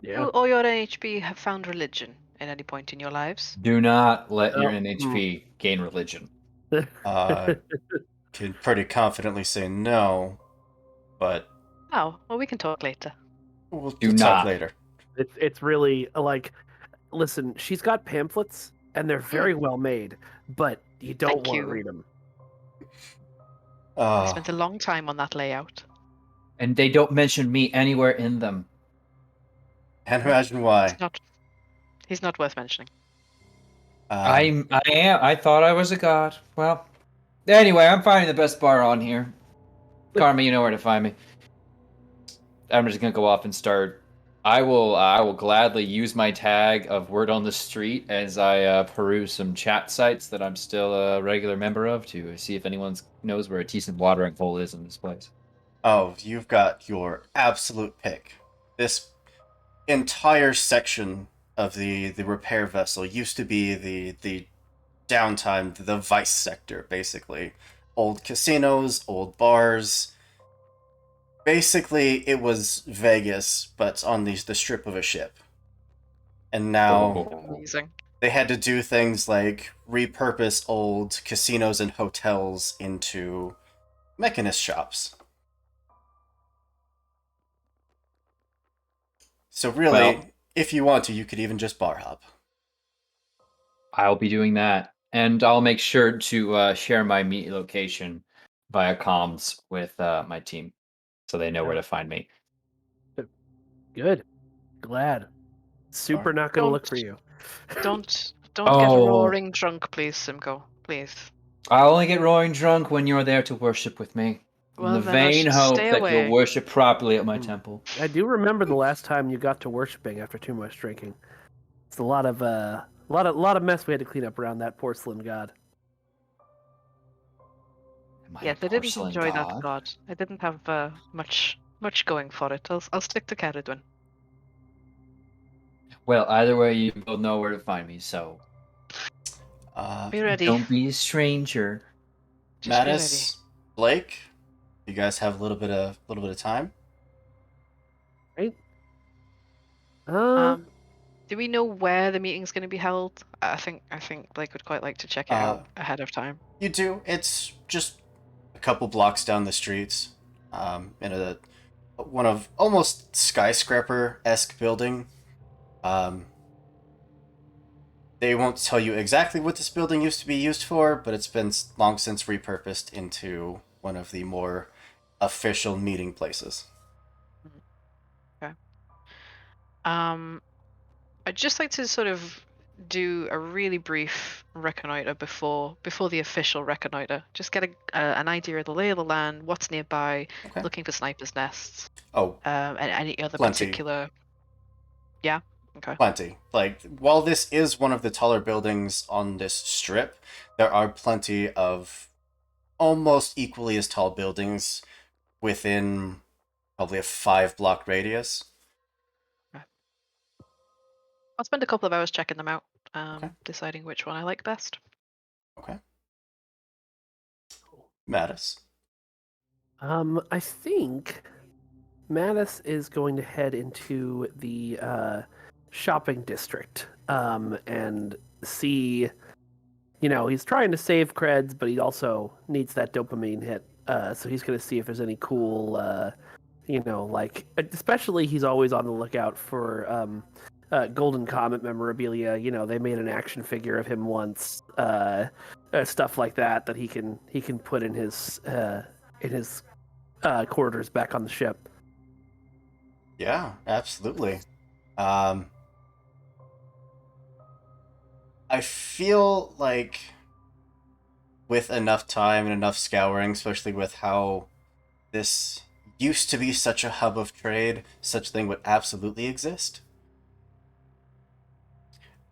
Yeah. You or your NHP have found religion at any point in your lives? do not let your Oh, NHP gain religion. Can pretty confidently say no, but Oh, well, we can talk later. we'll Do talk not. later. It's really like, listen, she's got pamphlets and they're very well made, but you don't Thank want you. to read them. I spent a long time on that layout. And they don't mention me anywhere in them. Can't imagine why. He's not worth mentioning. I thought I was a god. Well, anyway, I'm finding the best bar on here. Karma, you know where to find me. I'm just gonna go off and start. I will gladly use my tag of word on the street as I peruse some chat sites that I'm still a regular member of to see if anyone knows where a decent watering hole is in this place. Oh, you've got your absolute pick. This entire section of the repair vessel used to be the downtime, the vice sector, basically. Old casinos, old bars. Basically, it was Vegas, but on the strip of a ship. And now Amazing. they had to do things like repurpose old casinos and hotels into mechanist shops. So really, Well- if you want to, you could even just bar hop. I'll be doing that, and I'll make sure to share my meet location via comms with my team, so they know where to find me. Good. Glad. Super not gonna look for you. Don't get Oh. roaring drunk, please, Simcoe. Please. I'll only get roaring drunk when you're there to worship with me. Well, in the then I vain should hope stay that away. you'll worship properly at my Hmm. temple. I do remember the last time you got to worshiping after too much drinking. It's a lot of mess we had to clean up around that porcelain god. Am I Yes, a I didn't porcelain enjoy that god? god. I didn't have much going for it. I'll stick to Caradwin. Well, either way, you both know where to find me, so Be ready. don't be a stranger. Just be ready. Mattis, Blake, you guys have a little bit of time. Right? Do we know where the meeting's going to be held? I think Blake would quite like to check it out ahead of time. You do. It's just a couple blocks down the street, in one of almost skyscraper-esque building. They won't tell you exactly what this building used to be used for, but it's been long since repurposed into one of the more official meeting places. Okay. I'd just like to sort of do a really brief reconnoiter before the official reconnoiter. Just get an idea of the lay of the land, what's nearby, Okay. looking for snipers' nests, Oh, and any other plenty. particular. Yeah. Okay. Plenty. Like, while this is one of the taller buildings on this strip, there are plenty of almost equally as tall buildings within probably a 5-block radius. I'll spend a couple of hours checking them out, Okay. deciding which one I like best. Okay. Mattis. I think Mattis is going to head into the shopping district and see. He's trying to save creds, but he also needs that dopamine hit. So he's going to see if there's any cool, especially he's always on the lookout for Golden Comet memorabilia. They made an action figure of him once, stuff like that he can put in his quarters back on the ship. Yeah, absolutely. I feel like with enough time and enough scouring, especially with how this used to be such a hub of trade, such thing would absolutely exist.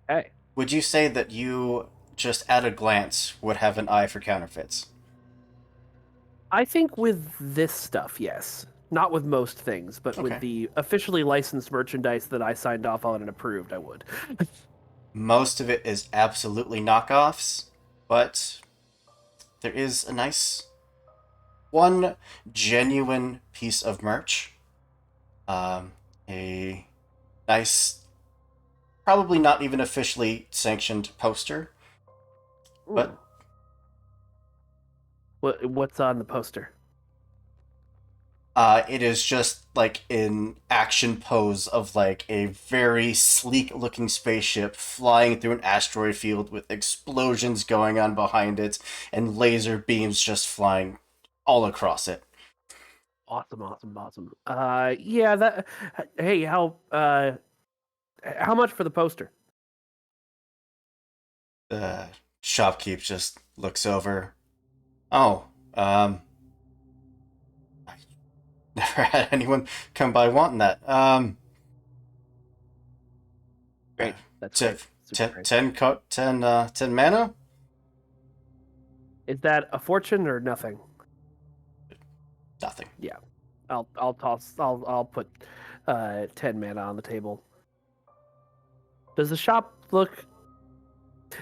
Hey. Would you say that you, just at a glance, would have an eye for counterfeits? I think with this stuff, yes. Not with most things, but Okay. with the officially licensed merchandise that I signed off on and approved, I would. Most of it is absolutely knockoffs, but there is a nice one genuine piece of merch. A nice, probably not even officially sanctioned poster, but What's on the poster? it is just like an action pose of like a very sleek looking spaceship flying through an asteroid field with explosions going on behind it and laser beams just flying all across it. Awesome. Yeah, that. Hey, how much for the poster? The shopkeep just looks over. Oh, I never had anyone come by wanting that. Great. That's Ten, great. Super great. 10 mana? Is that a fortune or nothing? Nothing. Yeah, I'll put 10 mana on the table. Does the shop look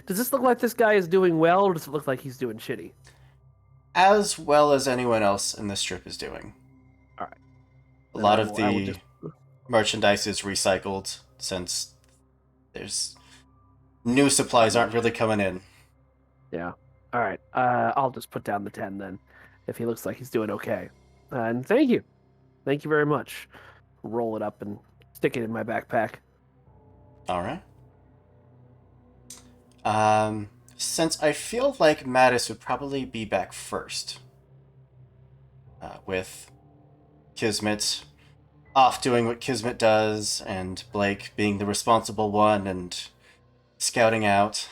Does this look like this guy is doing well, or does it look like he's doing shitty? As well as anyone else in this strip is doing. All right. A Then lot I of will the just... merchandise is recycled since there's new supplies aren't really coming in. Yeah. All right. I'll just put down the 10 then, if he looks like he's doing okay. And thank you. Thank you very much. Roll it up and stick it in my backpack. All right. Since I feel like Mattis would probably be back first, with Kismet off doing what Kismet does, and Blake being the responsible one and scouting out.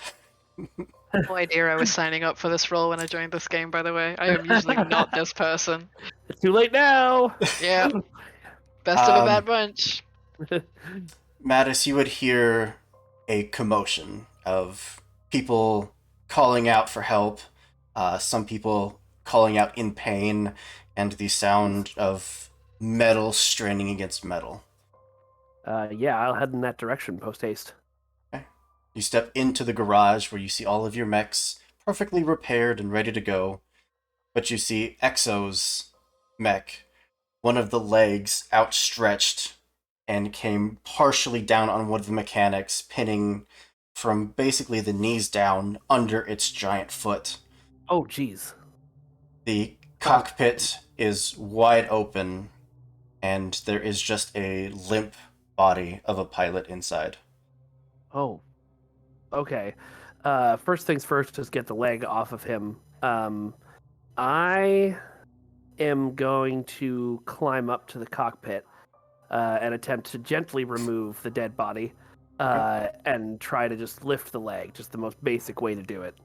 No idea I was signing up for this role when I joined this game, by the way. I am usually not this person. It's too late now. Yeah. Best of a bad bunch. Mattis, you would hear a commotion of people calling out for help, some people calling out in pain, and the sound of metal straining against metal. Yeah, I'll head in that direction post haste. Okay. You step into the garage where you see all of your mechs perfectly repaired and ready to go, but you see Exo's mech, one of the legs outstretched and came partially down on one of the mechanics, pinning from basically the knees down under its giant foot. Oh, jeez. The cockpit is wide open, and there is just a limp body of a pilot inside. Oh. Okay. First things first, just get the leg off of him. I am going to climb up to the cockpit and attempt to gently remove the dead body and try to just lift the leg, just the most basic way to do it.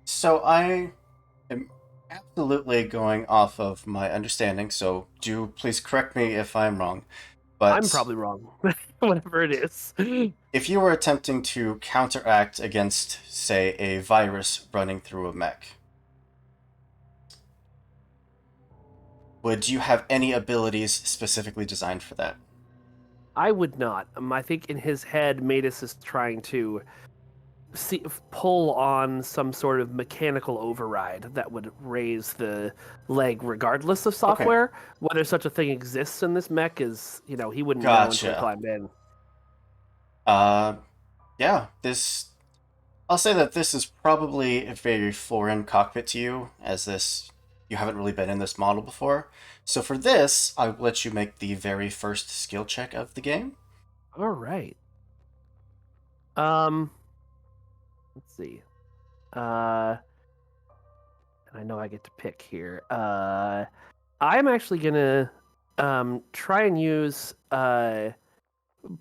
So I am absolutely going off of my understanding, so do please correct me if I'm wrong. But I'm probably wrong, whatever it is. if you were attempting to counteract against, say, a virus running through a mech, would you have any abilities specifically designed for that? I would not. I think in his head, Matus is trying to pull on some sort of mechanical override that would raise the leg regardless of software. Whether such a thing exists in this mech is, he wouldn't know until he climbed in. Yeah, I'll say that this is probably a very foreign cockpit to you, as you haven't really been in this model before. So for this, I'll let you make the very first skill check of the game. All right. Let's see. And I know I get to pick here. I'm actually gonna try and use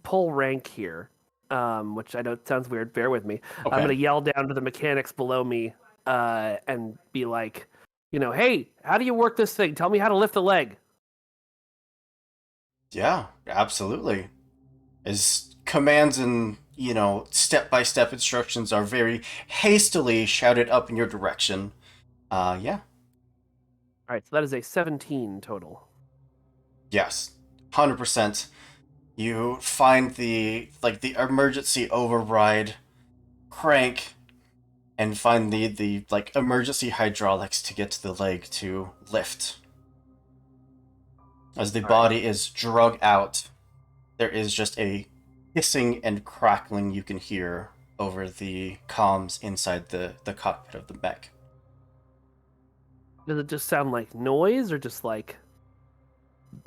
pull rank here, which I know sounds weird. Bear with me. Okay. I'm gonna yell down to the mechanics below me and be like, hey, how do you work this thing? Tell me how to lift the leg. Yeah, absolutely. As commands and, step-by-step instructions are very hastily shouted up in your direction. Yeah. All right, so that is a 17 total. Yes, 100%. You find the emergency override crank and find the emergency hydraulics to get to the leg to lift. As the body is drug out, there is just a hissing and crackling you can hear over the comms inside the cockpit of the mech. Does it just sound like noise, or just like,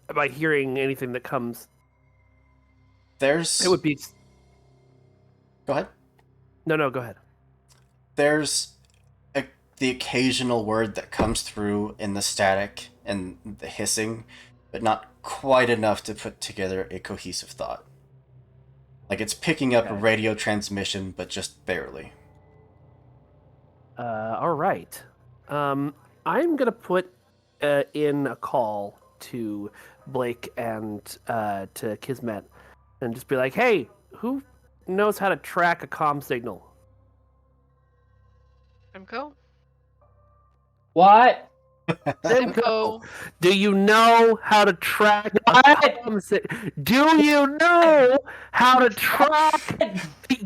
am I hearing anything that comes? It would be. Go ahead. No, go ahead. There's the occasional word that comes through in the static and the hissing, but not quite enough to put together a cohesive thought. Like it's picking up a radio transmission, but just barely. All right. I'm gonna put in a call to Blake and to Kismet, and just be like, "Hey, who knows how to track a comm signal?" Go. What? Simcoe. Do you know how to track a What? Do you know how to track?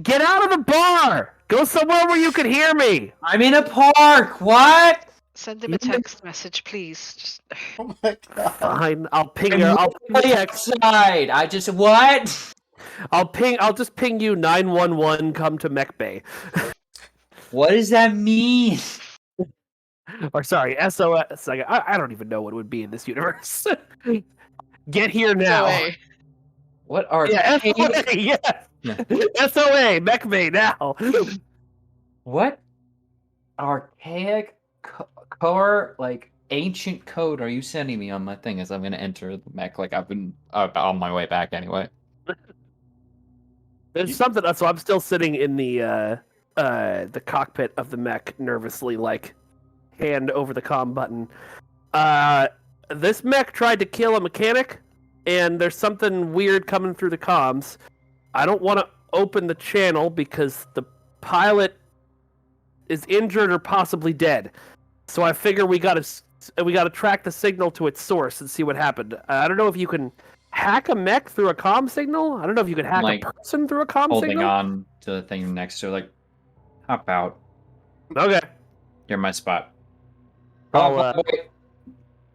Get out of the bar. Go somewhere where you can hear me. I'm in a park. What? Send him a text message, please. Just Oh my god. Fine. I'll ping I'm you. I'll ping the way text. outside. I just what? I'll just ping you 911. Come to Mech Bay. What does that mean? Or sorry, SOS. I don't even know what it would be in this universe. Get here now. away. What are Yeah, SOA. Yeah. SOA. Mech Bay now. what archaic core like ancient code are you sending me on my thing as I'm gonna enter the mech? Like I've been on my way back anyway. There's something. So I'm still sitting in the cockpit of the mech, nervously, like hand over the comm button. This mech tried to kill a mechanic, and there's something weird coming through the comms. I don't want to open the channel because the pilot is injured or possibly dead. So I figure we gotta track the signal to its source and see what happened. I don't know if you can hack a mech through a comm signal. I don't know if you can hack Like, a person through a comm Holding signal. on to the thing next to like hop out. Okay. You're my spot. I'll, Wait.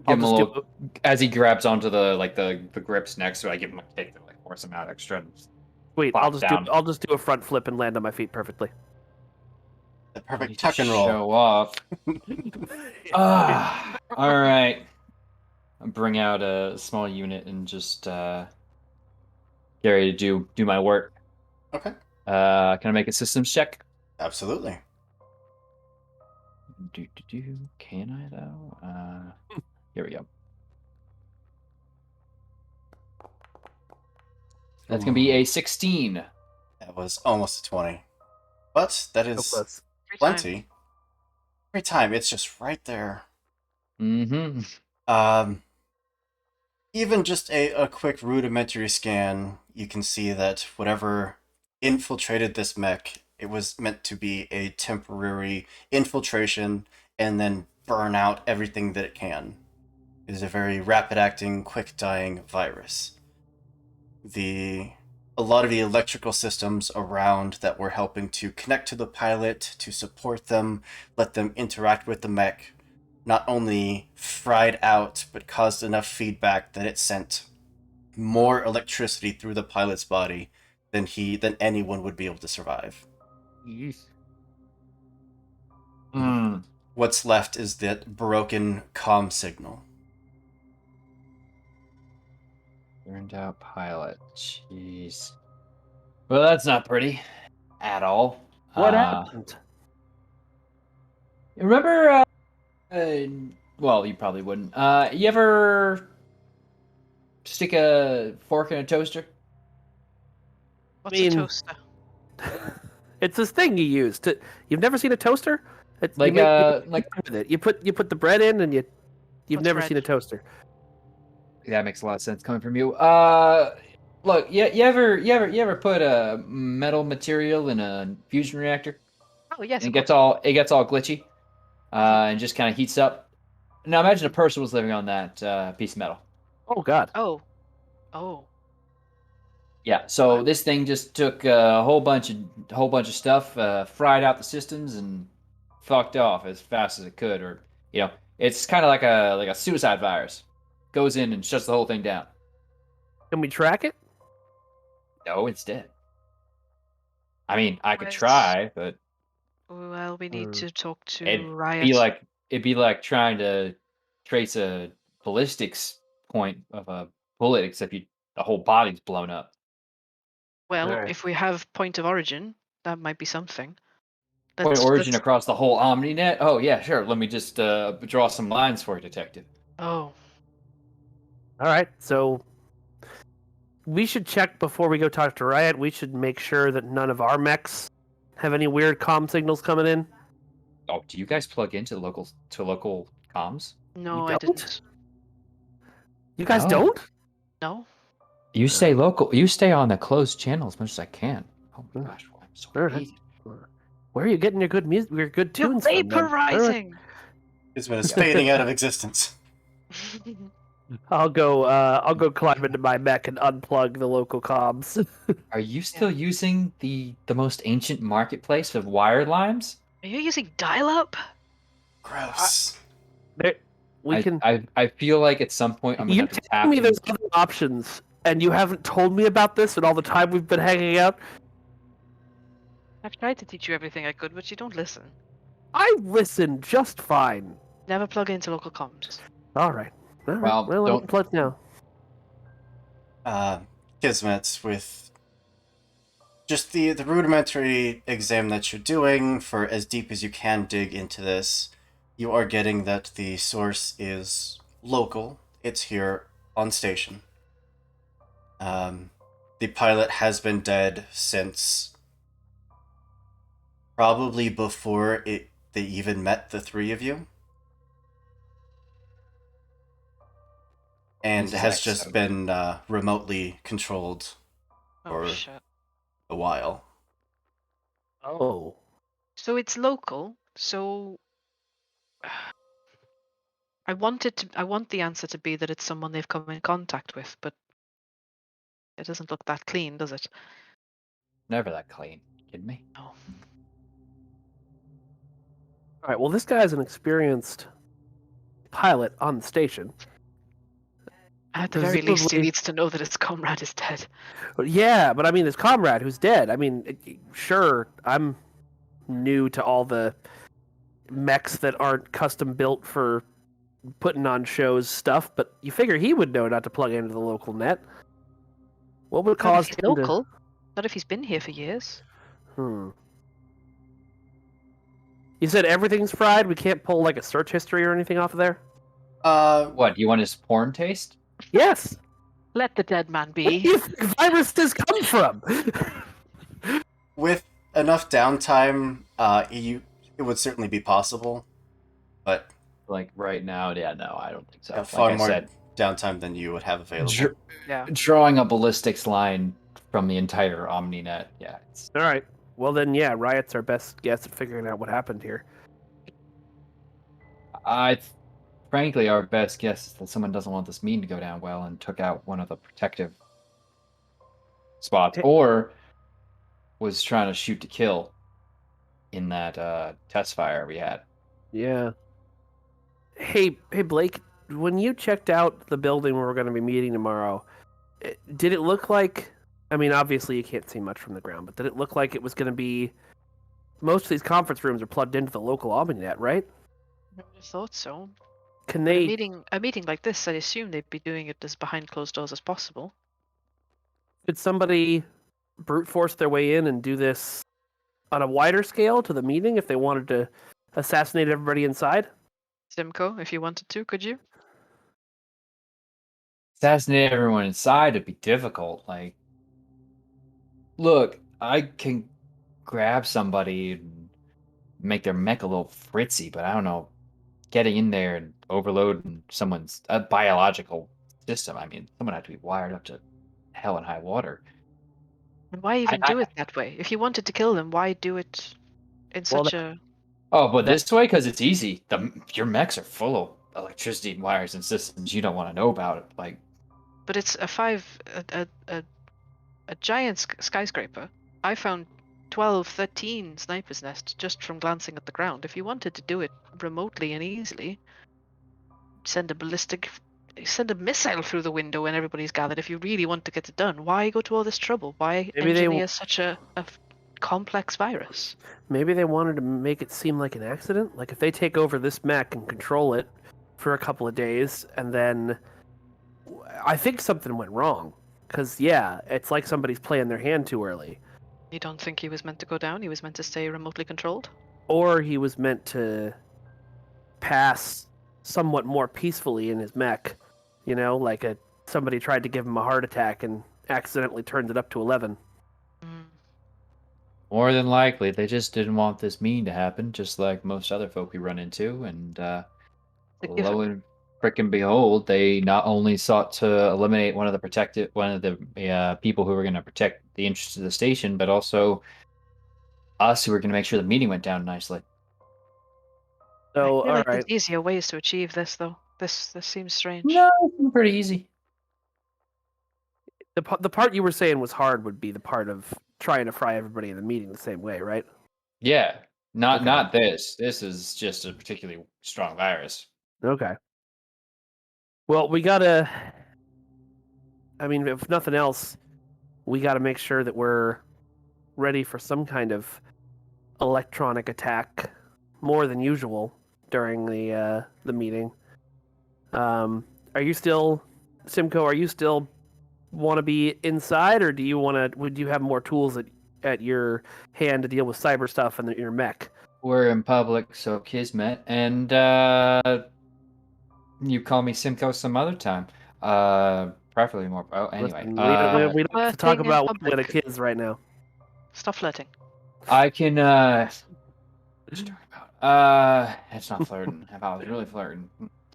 I'll Give him a just little as he grabs onto the grips next to it, I give him a kick to like force him out extra. Wait, Plop down. I'll just do a front flip and land on my feet perfectly. The perfect tuck and roll. Show off. All right. Bring out a small unit and just get ready to do my work. Okay. Can I make a systems check? Absolutely. Can I though? Here we go. That's gonna be a 16. That was almost a 20. But that is Every time. plenty. Every time, it's just right there. Mm-hmm. Even just a quick rudimentary scan, you can see that whatever infiltrated this mech, it was meant to be a temporary infiltration and then burn out everything that it can. It is a very rapid-acting, quick-dying virus. A lot of the electrical systems around that were helping to connect to the pilot, to support them, let them interact with the mech, not only fried out, but caused enough feedback that it sent more electricity through the pilot's body than anyone would be able to survive. What's left is that broken comm signal. Burned out pilot. Jeez. Well, that's not pretty at all. What happened? Remember? Well, you probably wouldn't. You ever stick a fork in a toaster? What's a toaster? It's this thing you use to. You've never seen a toaster? Like with it. You put the bread in, and you've What's never bread? seen a toaster. that makes a lot of sense coming from you. Look, you ever put a metal material in a fusion reactor? Oh yes. And it gets all glitchy, and just kind of heats up. Now imagine a person was living on that piece of metal. Oh God. Oh. Yeah, so this thing just took a whole bunch of stuff, fried out the systems, and fucked off as fast as it could. Or it's kind of like a suicide virus. Goes in and shuts the whole thing down. Can we track it? No, it's dead. I mean, I could Where's- try, but Well, we need to talk to it'd Riot. be like trying to trace a ballistics point of a bullet, except the whole body's blown up. Well, Alright. if we have point of origin, that might be something. Point of origin across the whole OmniNet? Oh, yeah, sure. Let me just draw some lines for you, Detective. Oh, All right. So we should check before we go talk to Riot. We should make sure that none of our mechs have any weird comm signals coming in. Oh, do you guys plug into local comms? no, You I don't? didn't. You guys No. don't? No? You stay local. You stay on the closed channel as much as I can. Oh my gosh, I'm so Alright. hated. Where are you getting your good music, your good You're tunes from? then? vaporizing! Kismet is fading out of existence. I'll go climb into my mech and unplug the local comms. Are you still using the most ancient marketplace of wire limes? Are you using dial-up? Gross. We can. I feel like at some point I'm gonna You have to tell tap me there's into. other options, and you haven't told me about this in all the time we've been hanging out. I've tried to teach you everything I could, but you don't listen. I listen just fine. Never plug into local comms. All right. Well, Well, I'm don't. unplugged now. Kismet, with just the rudimentary exam that you're doing for as deep as you can dig into this, you are getting that the source is local. It's here on station. The pilot has been dead since probably before they even met the three of you. And This is has just excellent. been remotely controlled Oh Or- shit. a while. Oh. So it's local. So I want the answer to be that it's someone they've come in contact with, but it doesn't look that clean, does it? Never that clean. Kidding me? No. All right. Well, this guy's an experienced pilot on the station. At the very least, he Presumably- needs to know that his comrade is dead. Yeah, but I mean, his comrade who's dead. I mean, sure, I'm new to all the mechs that aren't custom built for putting on shows stuff, but you figure he would know not to plug into the local net. What would Not cause if he's him to? local. Not if he's been here for years. You said everything's fried. We can't pull like a search history or anything off of there. What? You want his porn taste? Yes. Let the dead man Where do be. you think viruses come from? With enough downtime, it would certainly be possible, but Like right now? Yeah, no, I don't think so. have far Like I more said, downtime than you would have available. Yeah. drawing a ballistics line from the entire OmniNet. Yeah, it's All right. Well then, yeah, Riot's our best guess at figuring out what happened here. frankly, our best guess is that someone doesn't want this meeting to go down well and took out one of the protective spots, Hey- or was trying to shoot to kill in that test fire we had. Yeah. Hey, Blake. When you checked out the building where we're going to be meeting tomorrow, did it look like? I mean, obviously you can't see much from the ground, but did it look like it was going to be? Most of these conference rooms are plugged into the local OmniNet, right? I would have thought so. Can But they? a meeting like this, I assume they'd be doing it as behind closed doors as possible. Could somebody brute force their way in and do this on a wider scale to the meeting if they wanted to assassinate everybody inside? Simcoe, if you wanted to, could you? Assassinate everyone inside would be difficult. Like, look, I can grab somebody and make their mech a little fritzy, but I don't know, getting in there and overloading someone's biological system. I mean, someone had to be wired up to hell and high water. And why even do it that way? If you wanted to kill them, why do it in Well, such a... Oh, but this way, because it's easy. Your mechs are full of electricity and wires and systems you don't want to know about it. Like, But it's a giant skyscraper. I found 12, 13 snipers' nests just from glancing at the ground. If you wanted to do it remotely and easily, send a missile through the window when everybody's gathered. If you really want to get it done, why go to all this trouble? Why Maybe they engineer such a complex virus? Maybe they wanted to make it seem like an accident. Like if they take over this mech and control it for a couple of days, and then I think something went wrong. Because yeah, it's like somebody's playing their hand too early, You don't think he was meant to go down? He was meant to stay remotely controlled? or he was meant to pass somewhat more peacefully in his mech. You know, like somebody tried to give him a heart attack and accidentally turned it up to 11. Mm. more than likely, they just didn't want this meeting to happen, just like most other folk we run into. And A given. lo and frickin' behold, they not only sought to eliminate one of the people who were going to protect the interests of the station, but also us who were going to make sure the meeting went down nicely. So, I feel all like right. there's easier ways to achieve this, though. This seems strange. No, it's pretty easy. The part you were saying was hard would be the part of trying to fry everybody in the meeting the same way, right? Yeah, not Okay. not this. This is just a particularly strong virus. Okay. Well, we gotta. I mean, if nothing else, we gotta make sure that we're ready for some kind of electronic attack more than usual during the meeting. Are you still, Simcoe? Are you still want to be inside, or do you want to? Would you have more tools at your hand to deal with cyber stuff and your mech? We're in public, so kismet, and you call me Simcoe some other time. Preferably more. Oh, anyway. Listen, we don't have to talk Flirting in about public. with the kids right now. Stop flirting. I can. What you talking about? It's not flirting. If I was really flirting.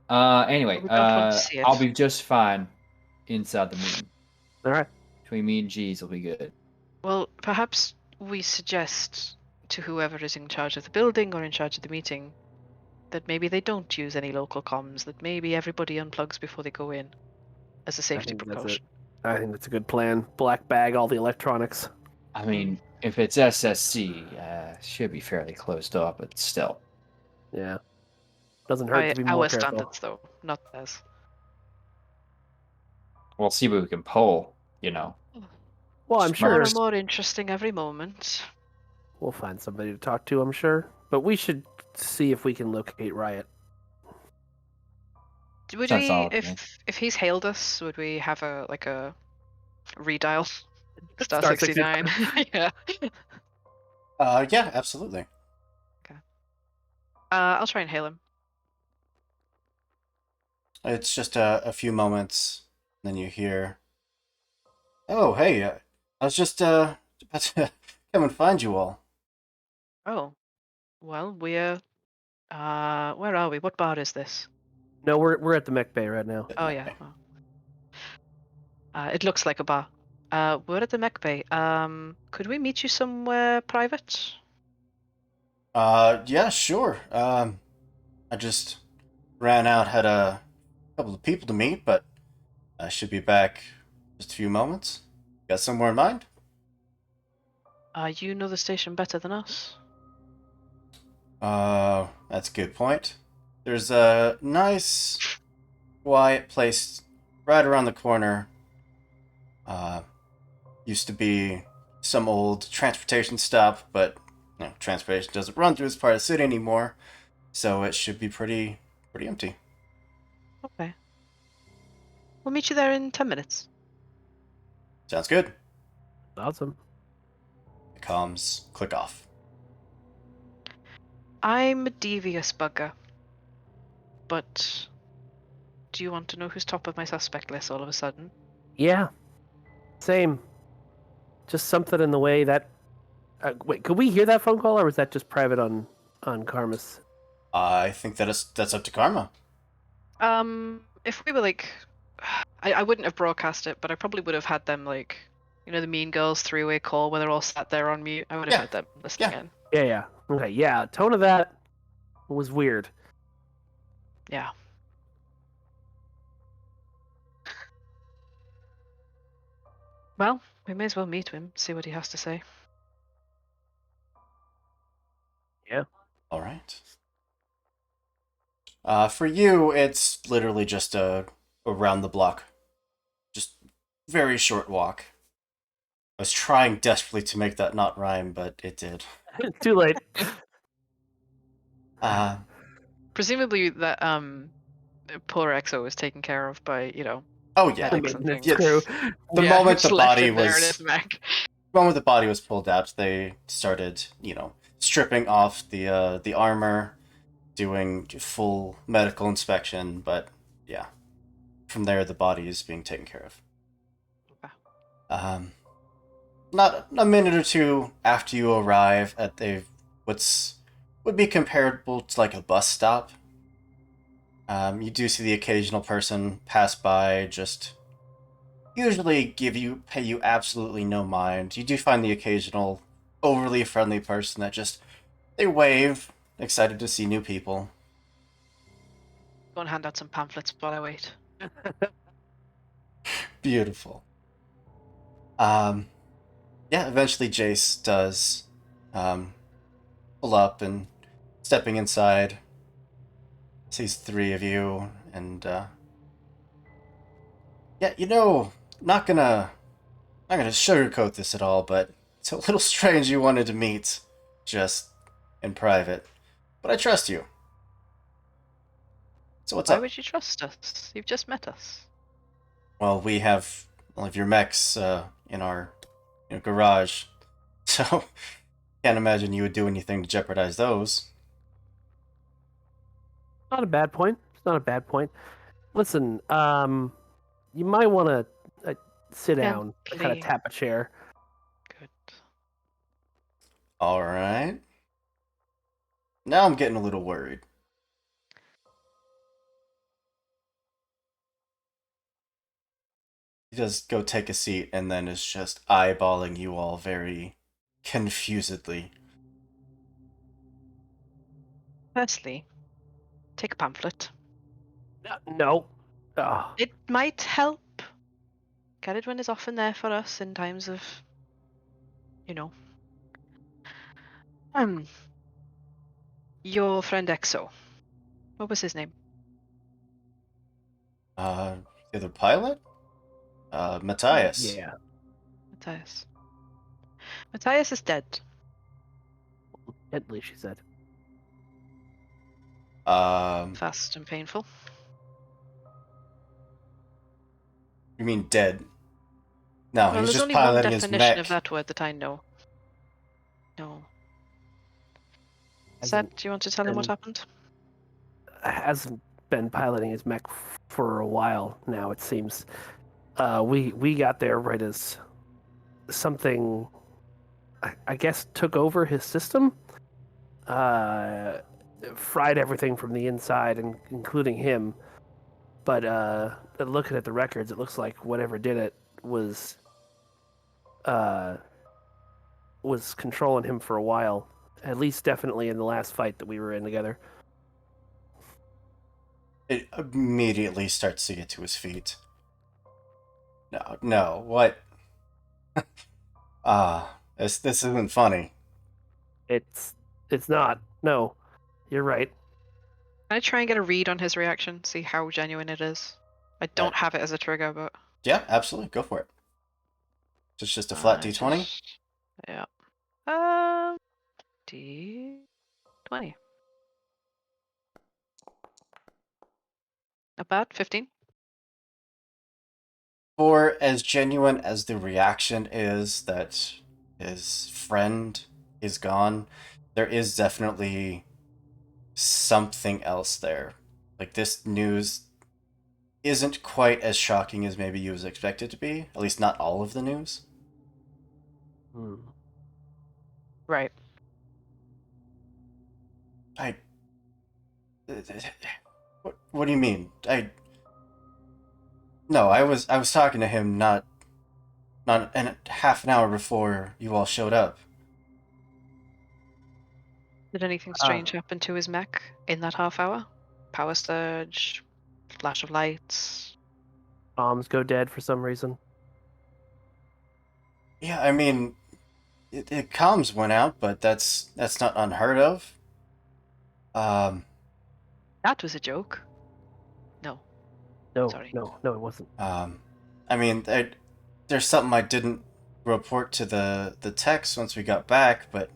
Anyway. We don't want to see it. I'll be just fine inside the meeting. All right. Between me and G's will be good. Well, perhaps we suggest to whoever is in charge of the building or in charge of the meeting that maybe they don't use any local comms, that maybe everybody unplugs before they go in as a safety precaution. I think that's a good plan. Black bag all the electronics. I mean, if it's SSC, should be fairly closed off, but still. Yeah. Doesn't hurt to be more Our careful. standards, though, not theirs. We'll see what we can pull, you know. Well, I'm sure More and more interesting every moment. we'll find somebody to talk to, I'm sure. But we should see if we can locate Riot. Would Sounds we, solid to me. if he's hailed us, would we have a redial? Star Star 69. Yeah. Yeah, absolutely. I'll try and hail him. It's just a few moments, then you hear, "Oh, hey, I was just about to come and find you all." Oh, well, we're where are we? What bar is this? No, we're at the mech bay right now. Oh yeah. Oh. It looks like a bar. We're at the Mech Bay. Could we meet you somewhere private? Yeah, sure. I just ran out, had a couple of people to meet, but I should be back just a few moments. Got somewhere in mind? You know the station better than us. That's a good point. There's a nice, quiet place right around the corner. Used to be some old transportation stop, but transportation doesn't run through this part of the city anymore, so it should be pretty empty. Okay. We'll meet you there in 10 minutes. Sounds good. Awesome. The comms click off. I'm a devious bugger. But do you want to know who's top of my suspect list all of a sudden? Yeah. Same. Just something in the way that. Wait, could we hear that phone call, or was that just private on Karmas? I think that's up to Karma. If we were like, I wouldn't have broadcast it, but I probably would have had them like, the Mean Girls three-way call where they're all sat there on mute. I would have had them listening in. Yeah. Okay, yeah. Tone of that was weird. Yeah. Well, we may as well meet him, see what he has to say. Yeah. All right. For you, it's literally just around the block. Just very short walk. I was trying desperately to make that not rhyme, but it did. Too late. Presumably that poor Exo was taken care of by, Oh yeah. medics and things. True. The Yeah, moment just the left body him there in was his mech. the moment the body was pulled out, they started, stripping off the armor, doing full medical inspection, but yeah. From there the body is being taken care of. Not a minute or two after you arrive at would be comparable to like a bus stop. You do see the occasional person pass by, just usually pay you absolutely no mind. You do find the occasional overly friendly person that they wave, excited to see new people. Go and hand out some pamphlets while I wait. Beautiful. Yeah, eventually Jace does pull up and stepping inside, sees three of you, and yeah, not gonna sugarcoat this at all, but it's a little strange you wanted to meet just in private. But I trust you. So what's Why up? would you trust us? You've just met us. Well, we have one of your mechs in our garage, so can't imagine you would do anything to jeopardize those. Not a bad point. It's not a bad point. Listen, you might want to sit down, kind of Gently. tap a chair. Good. All right. Now I'm getting a little worried. He does go take a seat and then is just eyeballing you all very confusedly. Firstly, take a pamphlet. No. Oh, It might help. Caradwin is often there for us in times of, you know. Your friend Exo. What was his name? The other pilot? Matthias. yeah. Matthias. Matthias is dead. Gently, she said. Fast and painful. You mean dead? No, Well, he's there's just only one piloting his definition mech. of that word that I know. No. Hasn't Zed, do you want to tell him what been- happened? Hasn't been piloting his mech for a while now. It seems. We got there right as something, I guess, took over his system. Fried everything from the inside, including him. But looking at the records, it looks like whatever did it was controlling him for a while. At least, definitely in the last fight that we were in together. It immediately starts to get to his feet. No, what? This isn't funny. It's not. No, you're right. Can I try and get a read on his reaction? See how genuine it is? I don't have it as a trigger, but... Yeah, absolutely, go for it. It's just a flat d20. Yeah. D20. Not bad. 15. For as genuine as the reaction is that his friend is gone, there is definitely something else there. Like, this news isn't quite as shocking as maybe you was expected to be. At least not all of the news. Right. What do you mean? No, I was talking to him not in half an hour before you all showed up. Did anything strange happen to his mech in that half hour? Power surge, flash of lights. Bombs go dead for some reason. Yeah, I mean, comms went out, but that's not unheard of. That was a joke. No. No, Sorry. no, it wasn't. I mean, there's something I didn't report to the text once we got back, but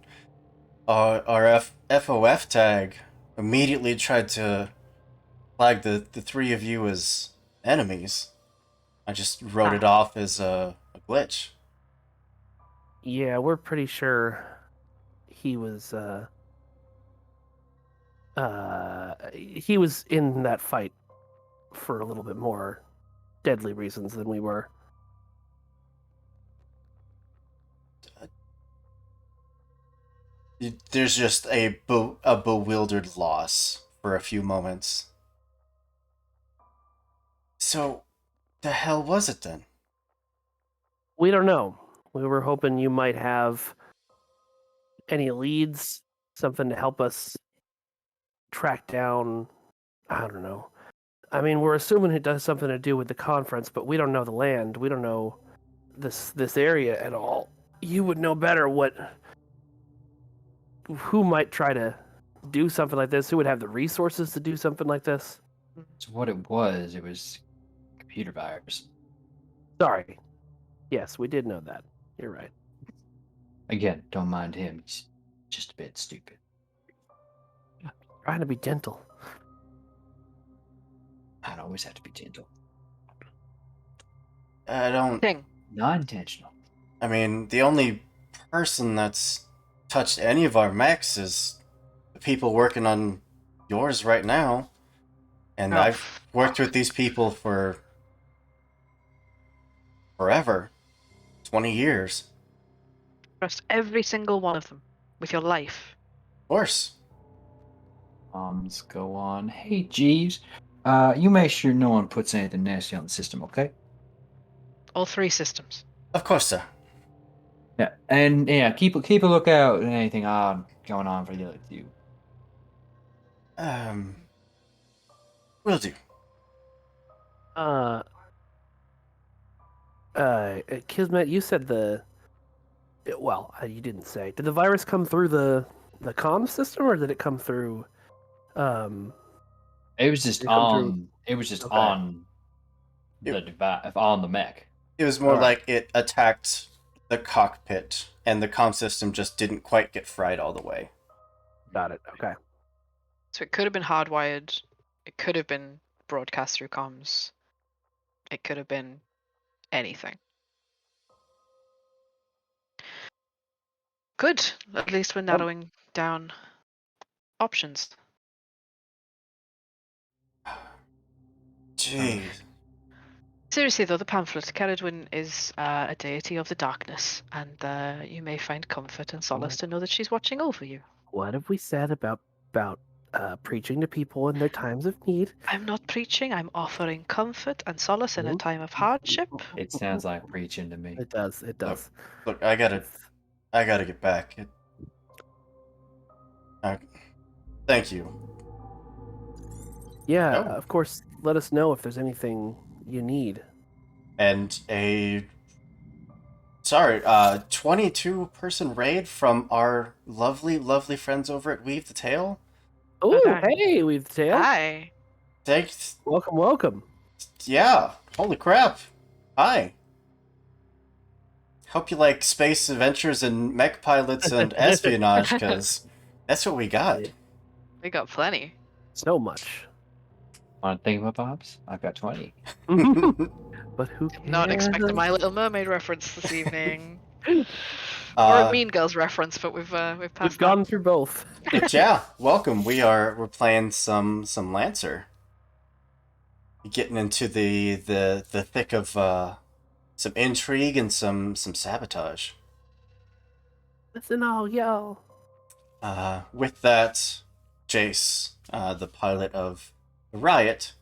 our FOF tag immediately tried to flag the three of you as enemies. I just wrote it off as a glitch. Yeah, we're pretty sure he was in that fight for a little bit more deadly reasons than we were. There's just a bewildered loss for a few moments. So, the hell was it then? We don't know. We were hoping you might have any leads, something to help us track down, I don't know, I mean, we're assuming it does something to do with the conference, but we don't know the land. We don't know this area at all. You would know better who might try to do something like this. Who would have the resources to do something like this? So what it was computer virus. Sorry. Yes, we did know that. You're right. Again, don't mind him. He's just a bit stupid. Trying to be gentle. I don't always have to be gentle. I don't. Thing. Non-intentional. I mean, the only person that's touched any of our mechs is the people working on yours right now. And Oh, I've worked fuck. with these people for forever. 20 years. Trust every single one of them with your life. Of course. Let's go on. Hey, Jeeves. You make sure no one puts anything nasty on the system, okay? All 3 systems. Of course, sir. Yeah, and yeah, keep a lookout and anything odd going on for the other 2. Will do. Kismet, you said you didn't say. Did the virus come through the comm system, or did it come through? It was just Did it come through? on. It was just Okay. on the device, on the mech. It was more Alright. like it attacked the cockpit, and the comm system just didn't quite get fried all the way. Got it. Okay. So it could have been hardwired. It could have been broadcast through comms. It could have been anything. Good. At least we're narrowing down options. Jeez. Seriously though, the pamphlet, Caradwyn is a deity of the darkness, and you may find comfort and solace to know that she's watching over you. What have we said about preaching to people in their times of need? I'm not preaching, I'm offering comfort and solace in a time of hardship. It sounds like preaching to me. It does. It does. Look, I gotta get back. Thank you. Yeah, Oh. of course. Let us know if there's anything you need. And 22-person raid from our lovely, lovely friends over at Weave the Tail. Oh, Okay. hey, we've tail. Hi. Thanks. Welcome, welcome. Yeah. Holy crap. Hi. Hope you like space adventures and mech pilots and espionage, because that's what we got. We got plenty. So much. Want to think about Bob's? I've got 20. But who cares? Not expecting My Little Mermaid reference this evening. Or a Mean Girls reference, but we've passed We've gone through both. But yeah, welcome. We're playing some Lancer. Getting into the thick of some intrigue and some sabotage. Listen, all y'all. With that, Jace, the pilot of the Riot,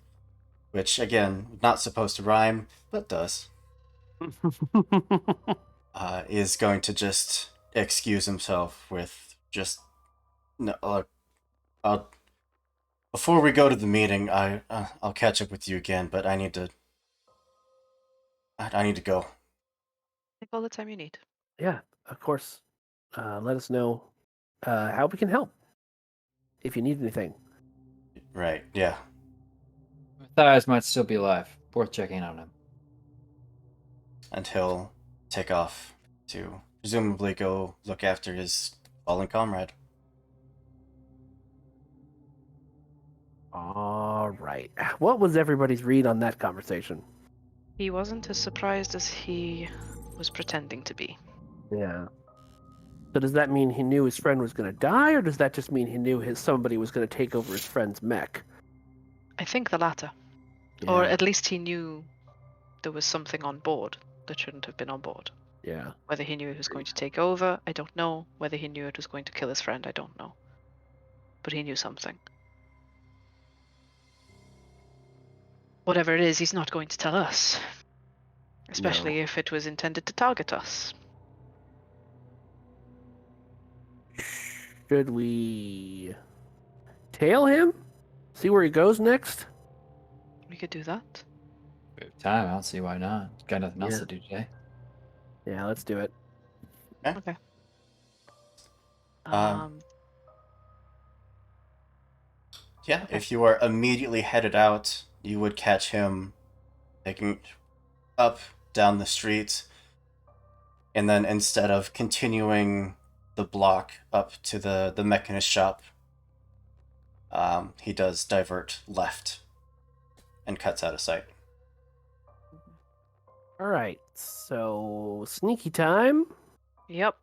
which again not supposed to rhyme but does, is going to just excuse himself with just no. Before we go to the meeting, I'll catch up with you again, but I need to go. Take all the time you need. Yeah, of course. Let us know how we can help if you need anything. Right? Yeah. Matthias might still be alive. Worth checking on him. And he'll take off to presumably go look after his fallen comrade. All right. What was everybody's read on that conversation? He wasn't as surprised as he was pretending to be. Yeah. So does that mean he knew his friend was going to die, or does that just mean he knew somebody was going to take over his friend's mech? I think the latter. Yeah. Or at least he knew there was something on board that shouldn't have been on board. Yeah. Whether he knew it was going to take over, I don't know. Whether he knew it was going to kill his friend, I don't know. But he knew something. Whatever it is, he's not going to tell us. Especially if it was intended to target us. Should we tail him? See where he goes next? We could do that. We have time. I don't see why not. Got nothing else Yeah. to do today. Yeah, let's do it. Okay. Um, Um. Yeah, Okay. if you are immediately headed out, you would catch him taking up down the street, and then instead of continuing the block up to the mechanist shop, he does divert left and cuts out of sight. All right. So sneaky time. Yep.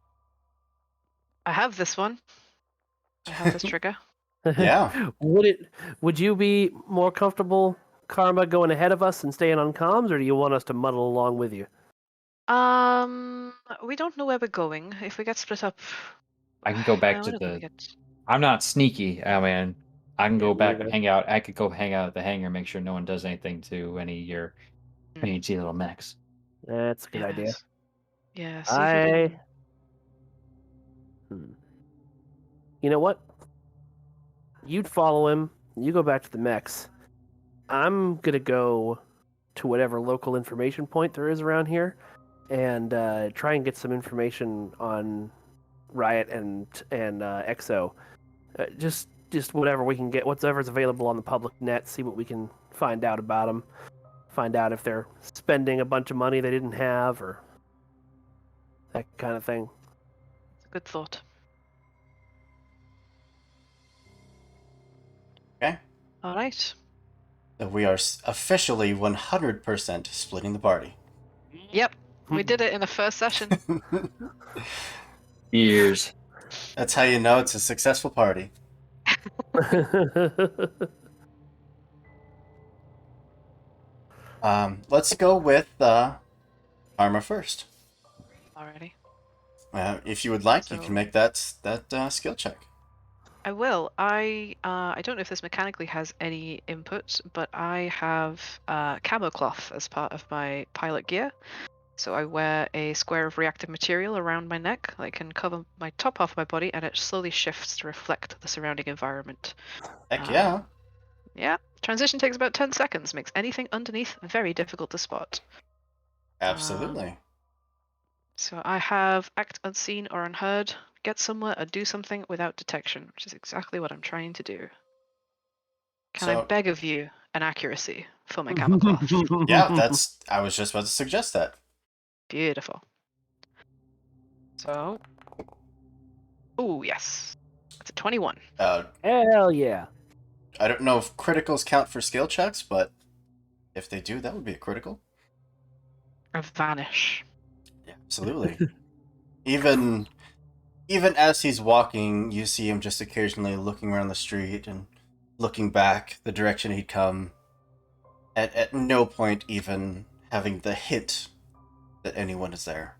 I have this one. I have this trigger. Yeah. Would you be more comfortable, Karma, going ahead of us and staying on comms, or do you want us to muddle along with you? We don't know where we're going. If we get split up, I can go back I to don't think we the. get. I'm not sneaky. I mean, I can Yeah, go me back and either. hang out. I could go hang out at the hangar, make sure no one does anything to any of your PNG little mechs. That's a good idea. Yes. Yeah. See if we can. Hmm. You know what? You'd follow him. You go back to the mechs. I'm gonna go to whatever local information point there is around here, and try and get some information on Riot and EXO. Just whatever we can get, whatever's available on the public net. See what we can find out about them. Find out if they're spending a bunch of money they didn't have, or that kind of thing. It's a good thought. Okay. All right. So we are officially 100% splitting the party. Yep. We did it in the first session. Years. That's how you know it's a successful party. Let's go with armor first. Alrighty. If you would like, you So- can make that skill check. I will. I don't know if this mechanically has any input, but I have camo cloth as part of my pilot gear. So I wear a square of reactive material around my neck that can cover my top half of my body, and it slowly shifts to reflect the surrounding environment. Heck yeah. Yeah. Transition takes about 10 seconds, makes anything underneath very difficult to spot. Absolutely. So I have act unseen or unheard, get somewhere or do something without detection, which is exactly what I'm trying to do. Can I So- beg of you an accuracy for my camo cloth? Yeah, I was just about to suggest that. Beautiful. So, oh yes, it's a 21. Hell yeah. I don't know if criticals count for skill checks, but if they do, that would be a critical. A vanish. Yeah, absolutely. even as he's walking, you see him just occasionally looking around the street and looking back the direction he'd come. At no point even having the hint that anyone is there.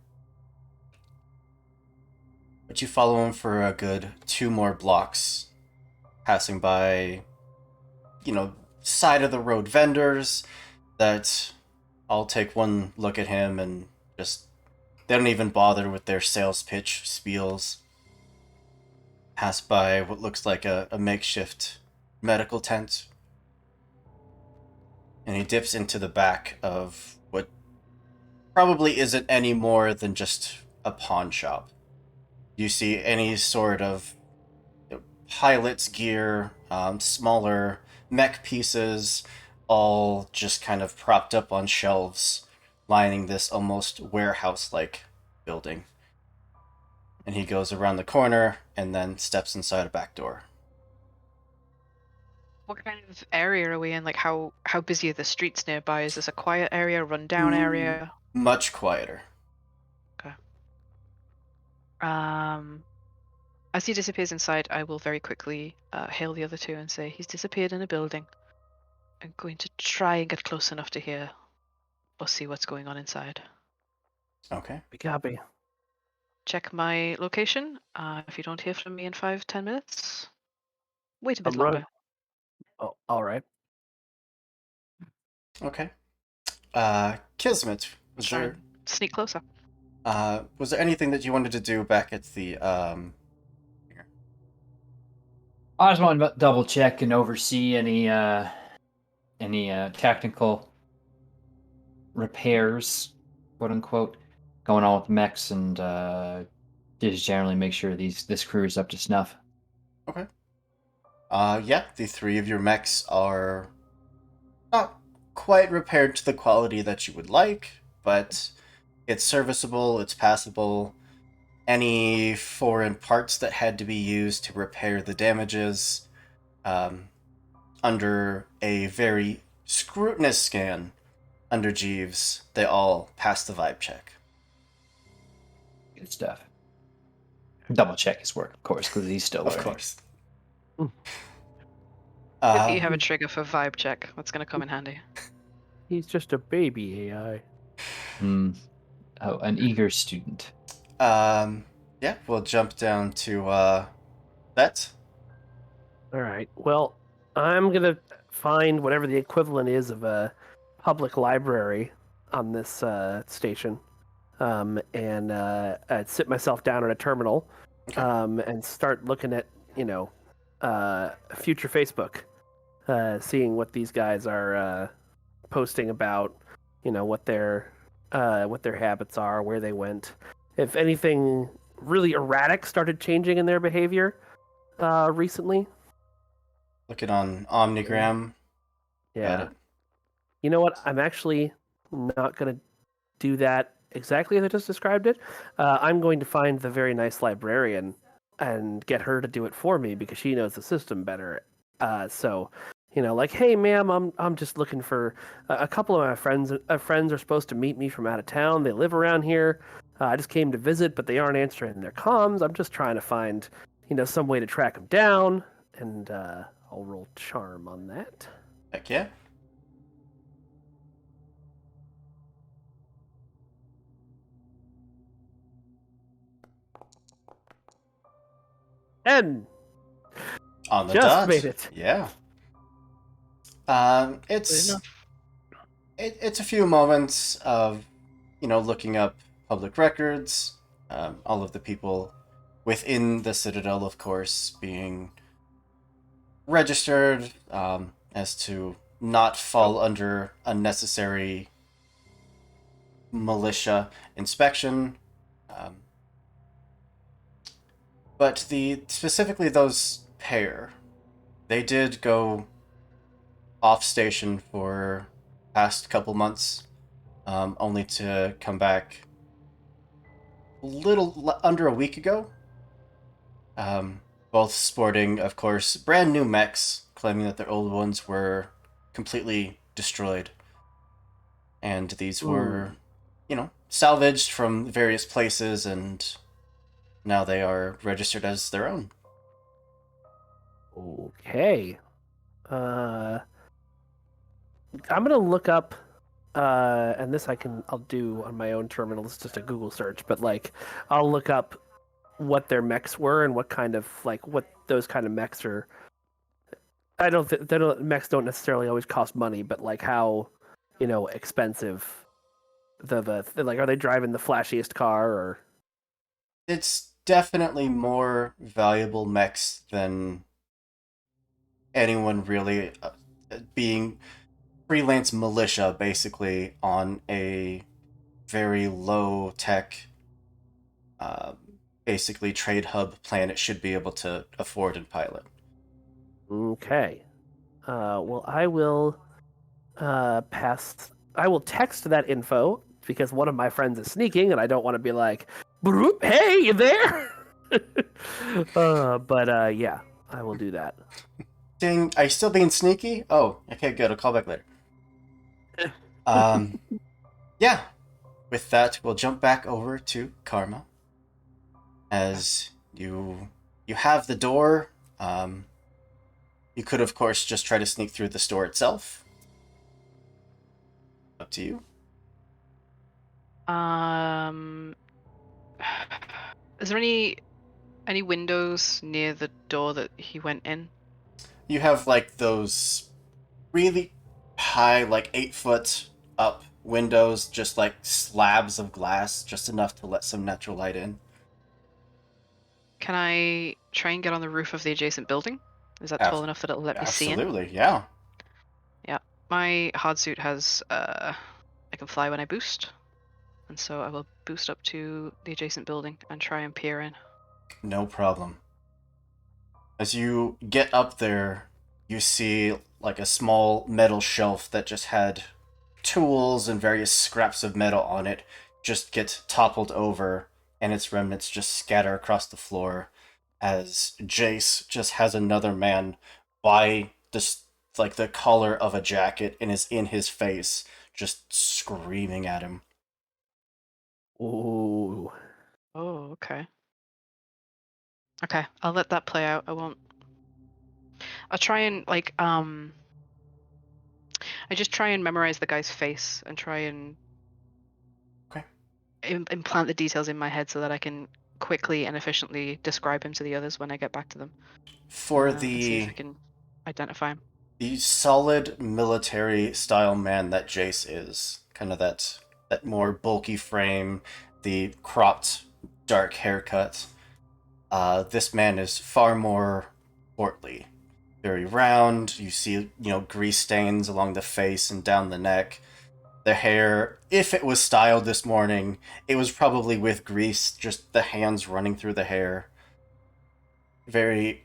But you follow him for a good 2 more blocks, passing by, side of the road vendors that all take one look at him and just, they don't even bother with their sales pitch spiels. Pass by what looks like a makeshift medical tent. And he dips into the back of what probably isn't any more than just a pawn shop. You see any sort of pilot's gear, smaller mech pieces, all just kind of propped up on shelves, lining this almost warehouse-like building. And he goes around the corner and then steps inside a back door. What kind of area are we in? Like how busy are the streets nearby? Is this a quiet area, rundown area? Much quieter. As he disappears inside, I will very quickly hail the other two and say, he's disappeared in a building. I'm going to try and get close enough to hear or see what's going on inside. Okay. Copy. Check my location. If you don't hear from me in 5-10 minutes, wait a bit I'm running. longer. Oh, all right. Okay. Kismet, Try and sneak closer. was there anything that you wanted to do back at the I just want to double check and oversee any any technical repairs, quote unquote, going on with mechs, and just generally make sure this crew is up to snuff. Okay. Yeah, the three of your mechs are not quite repaired to the quality that you would like, but it's serviceable, it's passable. Any foreign parts that had to be used to repair the damages, um, under a very scrutinous scan under Jeeves, they all pass the vibe check. Good stuff. Double check his work, of course, because he's still Of learning. course. Mm. Good that you have a trigger for vibe check. That's going to come in handy. He's just a baby AI. Oh, an eager student. Yeah, we'll jump down to that. All right. Well, I'm gonna find whatever the equivalent is of a public library on this station, and I'd sit myself down at a terminal, Okay. and start looking at future Facebook, seeing what these guys are posting about, what their habits are, where they went, if anything really erratic started changing in their behavior recently. Looking on Omnigram. Got Yeah. it. You know what? I'm actually not going to do that exactly as I just described it. I'm going to find the very nice librarian and get her to do it for me because she knows the system better. So, like, hey, ma'am, I'm just looking for a couple of my friends. Friends are supposed to meet me from out of town. They live around here. I just came to visit, but they aren't answering their comms. I'm just trying to find, some way to track them down. And I'll roll charm on that. Heck yeah. And On the just dot. made it. Yeah. Good It's enough. it's a few moments of, looking up public records, all of the people within the Citadel, of course, being registered, as to not fall under unnecessary militia inspection. Um, but specifically those pair, they did go off station for past couple months, only to come back a little under a week ago. Both sporting, of course, brand new mechs, claiming that their old ones were completely destroyed. And these were, salvaged from various places, and now they are registered as their own. Okay. I'm gonna look up, and this I'll do on my own terminal. It's just a Google search, but like, I'll look up what their mechs were and what kind of what those kind of mechs are. I don't think mechs don't necessarily always cost money, but like how, expensive like, are they driving the flashiest car or? It's definitely more valuable mechs than anyone really, being freelance militia, basically, on a very low tech, basically trade hub planet should be able to afford and pilot. Okay. Well, I will I will text that info because one of my friends is sneaking, and I don't want to be like, "Broop, hey, you there?" But yeah, I will do that. Ding, are you still being sneaky? Oh, okay, good. I'll call back later. Yeah. With that, we'll jump back over to Karma. As you have the door. You could, of course, just try to sneak through the store itself. Up to you. Is there any windows near the door that he went in? You have like those really high, like 8-foot up windows, just like slabs of glass, just enough to let some natural light in. Can I try and get on the roof of the adjacent building? Is that tall enough that it'll let me see in? Absolutely, yeah. Yeah. My hard suit has I can fly when I boost, and so I will boost up to the adjacent building and try and peer in. No problem. As you get up there, you see like a small metal shelf that just had tools and various scraps of metal on it just get toppled over, and its remnants just scatter across the floor as Jace just has another man by this like the collar of a jacket and is in his face, just screaming at him. Ooh. Oh, okay. Okay, I'll let that play out. I won't. I'll try and I just try and memorize the guy's face and try and Okay. implant the details in my head so that I can quickly and efficiently describe him to the others when I get back to them. For And see if the I can identify him. the solid military style man that Jace is, kind of that more bulky frame, the cropped dark haircut. This man is far more portly, very round. You see, grease stains along the face and down the neck. The hair, if it was styled this morning, it was probably with grease, just the hands running through the hair. Very,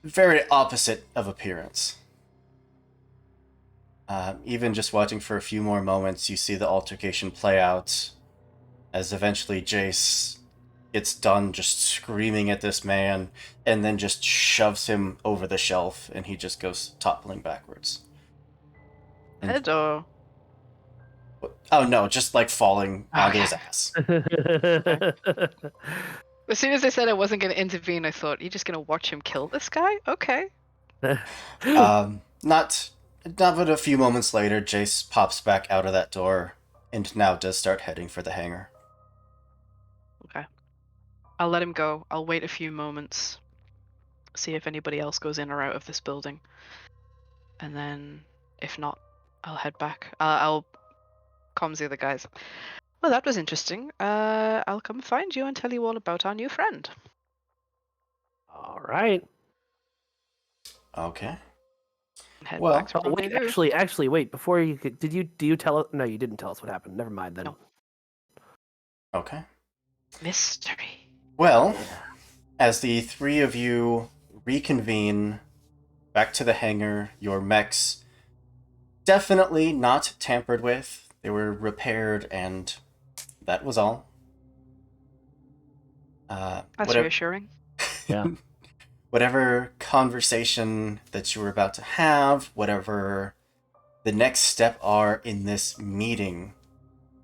very opposite of appearance. Even just watching for a few more moments, you see the altercation play out as eventually Jace gets done just screaming at this man and then just shoves him over the shelf and he just goes toppling backwards. And, Head or oh no, just like falling onto his ass. as soon as I said I wasn't going to intervene, I thought, you're just going to watch him kill this guy? Okay. Not but a few moments later, Jace pops back out of that door and now does start heading for the hangar. Okay. I'll let him go. I'll wait a few moments, see if anybody else goes in or out of this building. And then, if not, I'll head back. I'll comms the other guys. Well, that was interesting. I'll come find you and tell you all about our new friend. All right. Okay. Head Well, back to Oh, wait, rendezvous. actually, wait. Before you could, do you tell us? No, you didn't tell us what happened. Never mind then. No. Okay. Mystery. Well, as the three of you reconvene back to the hangar, your mechs definitely not tampered with. They were repaired, and that was all. That's reassuring. Yeah. Whatever conversation that you were about to have, whatever the next step are in this meeting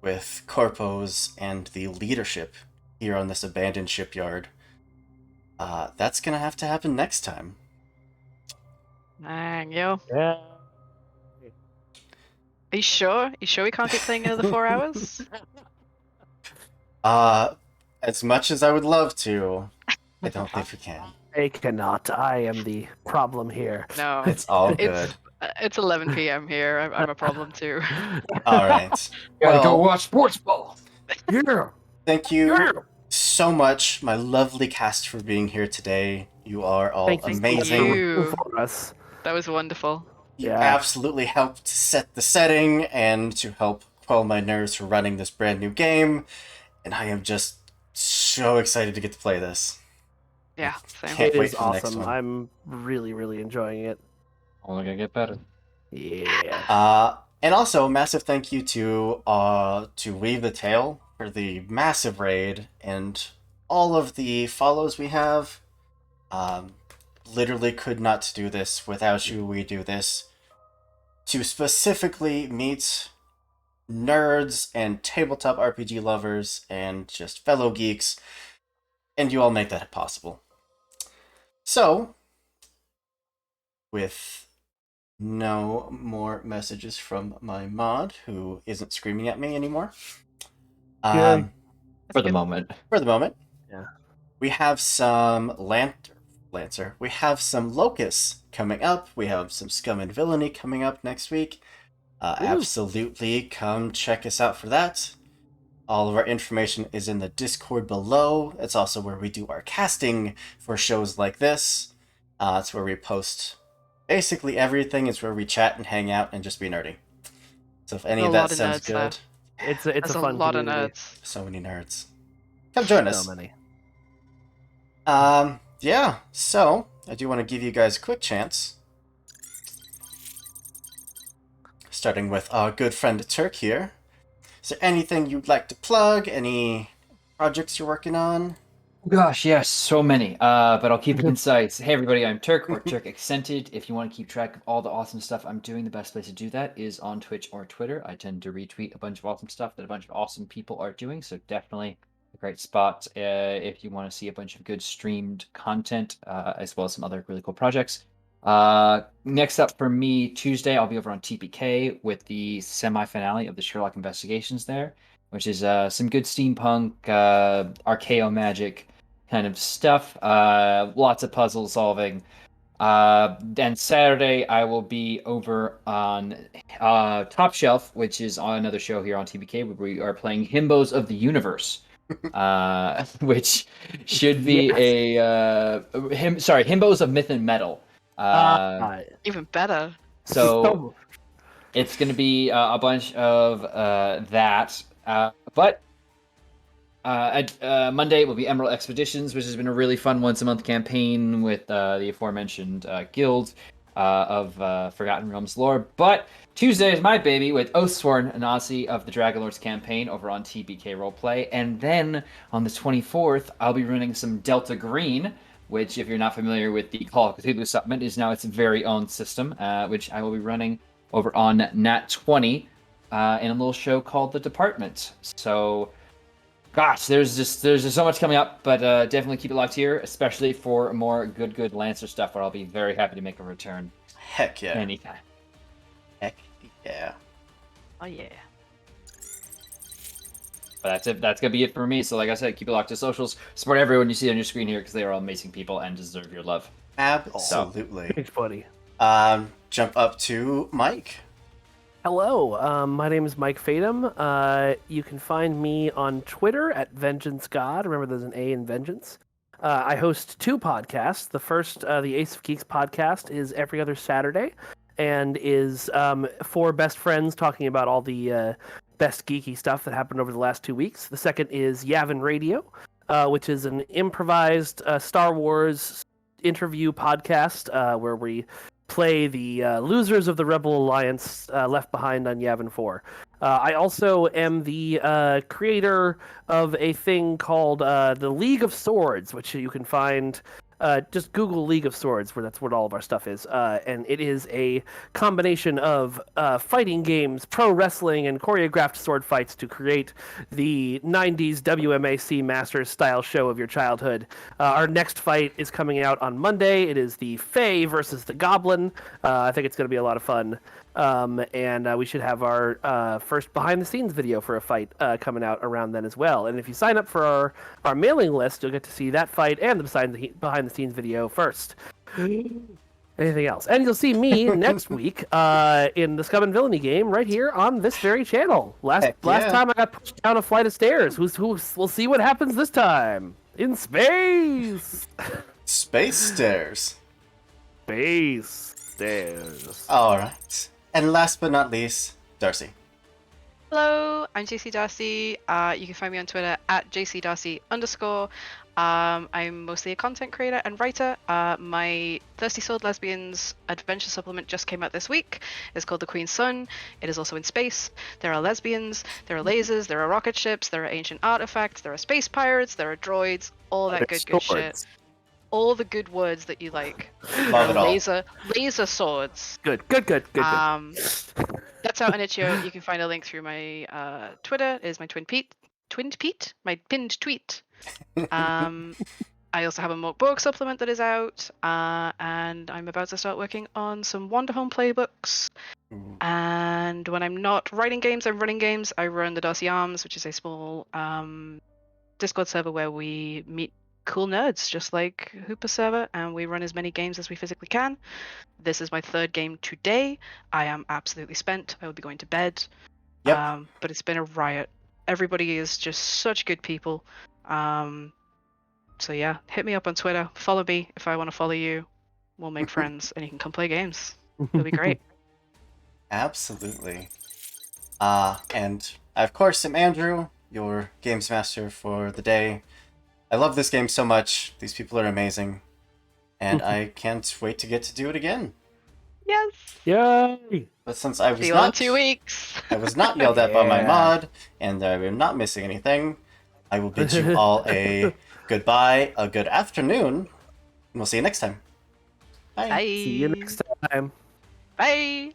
with Corpos and the leadership here on this abandoned shipyard, that's gonna have to happen next time. Dang, yo. Yeah. Are you sure? You sure we can't keep playing another 4 hours? As much as I would love to, I don't think we can. I cannot. I am the problem here. No. It's all good. It's 11 p.m. here. I'm a problem too. All right. Gotta go Well, watch sports ball. Yeah. thank you Yeah. so much, my lovely cast, for being here today. You are all Thank you. amazing. you. For us. That was wonderful. You Yeah. absolutely helped set the setting and to help quell my nerves for running this brand new game. And I am just so excited to get to play this. Yeah, same. Can't It wait is for the next awesome. one. I'm really, really enjoying it. Only gonna get better. Yeah. And also, massive thank you to Weave the Tail for the massive raid and all of the follows we have. Literally could not do this without you. We do this to specifically meet nerds and tabletop RPG lovers and just fellow geeks, and you all make that possible. So, with no more messages from my mod, who isn't screaming at me anymore. Yay. For the moment. For the moment. Yeah. We have some Lancer. We have some Locusts coming up. We have some Scum and Villainy coming up next week. Absolutely come check us out for that. All of our information is in the Discord below. It's also where we do our casting for shows like this. It's where we post basically everything is where we chat and hang out and just be nerdy. So if any A of that lot of sounds nerds there. good, It's There's a a fun lot of community. nerds. so many nerds. Come join So us. many. Yeah, so I do want to give you guys a quick chance. Starting with our good friend Turk here. Is there anything you'd like to plug? Any projects you're working on? Gosh, yes, so many. But I'll keep it concise. Hey, everybody, I'm Turk or Turk Accented. If you want to keep track of all the awesome stuff I'm doing, the best place to do that is on Twitch or Twitter. I tend to retweet a bunch of awesome stuff that a bunch of awesome people are doing, so definitely a great spot if you want to see a bunch of good streamed content, as well as some other really cool projects. Next up for me, Tuesday, I'll be over on TPK with the semi-finale of the Sherlock Investigations there, which is some good steampunk, archeo magic kind of stuff. Lots of puzzle solving. Then Saturday, I will be over on Top Shelf, which is on another show here on TBK, where we are playing Himbos of the Universe, which should be Himbos of Myth and Metal. Even better. So it's going to be a bunch of that. But Monday will be Emerald Expeditions, which has been a really fun once-a-month campaign with the aforementioned guild of Forgotten Realms lore. But Tuesday is my baby with Oathsworn Nazi of the Dragonlords campaign over on TBK Roleplay. And then on the 24th, I'll be running some Delta Green, which, if you're not familiar with the Call of Cthulhu supplement, is now its very own system, which I will be running over on Nat 20 in a little show called The Department. So gosh, there's just so much coming up, but definitely keep it locked here, especially for more good Lancer stuff, where I'll be very happy to make a return. Heck yeah. Anytime. Heck yeah. Oh yeah. But that's it. That's gonna be it for me. So, like I said, keep it locked to socials. Support everyone you see on your screen here, because they are all amazing people and deserve your love. Absolutely. Thanks, buddy. Jump up to Mike. Hello, my name is Mike Fatum. You can find me on Twitter at Vengeance God. Remember, there's an A in Vengeance. I host two podcasts. The first, the Ace of Geeks podcast, is every other Saturday, and is four best friends talking about all the best geeky stuff that happened over the last 2 weeks. The second is Yavin Radio, which is an improvised Star Wars interview podcast where we play the losers of the Rebel Alliance left behind on Yavin 4. I also am the creator of a thing called the League of Swords, which you can find. Just Google League of Swords, where that's what all of our stuff is. And it is a combination of fighting games, pro wrestling, and choreographed sword fights to create the 90s WMAC Masters style show of your childhood. Our next fight is coming out on Monday. It is the Fae versus the Goblin. I think it's going to be a lot of fun. And we should have our first behind-the-scenes video for a fight coming out around then as well. And if you sign up for our mailing list, you'll get to see that fight and the behind-the-scenes video first. Anything else? And you'll see me next week in the Scum and Villainy game right here on this very channel. Last time I got pushed down a flight of stairs. We'll see what happens this time. In space! Space stairs. Space stairs. Alright. And last but not least, Darcy. Hello, I'm JC Darcy. You can find me on Twitter at JCDarcy_. I'm mostly a content creator and writer. My Thirsty Sword Lesbians adventure supplement just came out this week. It's called The Queen's Son. It is also in space. There are lesbians, there are lasers, there are rocket ships, there are ancient artifacts, there are space pirates, there are droids, all that good shit. All the good words that you like. Love it all. Laser swords. Good. That's out on itch.io. You can find a link through my Twitter. It is my my pinned tweet. I also have a Mock Borg supplement that is out, and I'm about to start working on some Wanderhome playbooks. And when I'm not writing games, I'm running games. I run the Darcy Arms, which is a small Discord server where we meet cool nerds, just like Hooper server, and we run as many games as we physically can. This is my third game today. I am absolutely spent. I will be going to bed. Yep. But it's been a riot. Everybody is just such good people. So yeah, hit me up on Twitter. Follow me if I want to follow you. we'll make friends, and you can come play games. It'll be great. Absolutely. And I, of course, am Andrew, your games master for the day. I love this game so much. These people are amazing. And I can't wait to get to do it again. Yes. Yay! But since I was See you in not 2 weeks. I was not yelled at by my Yeah. mod, and I am not missing anything, I will bid you all a goodbye, a good afternoon, and we'll see you next time. Bye. Bye. See you next time. Bye.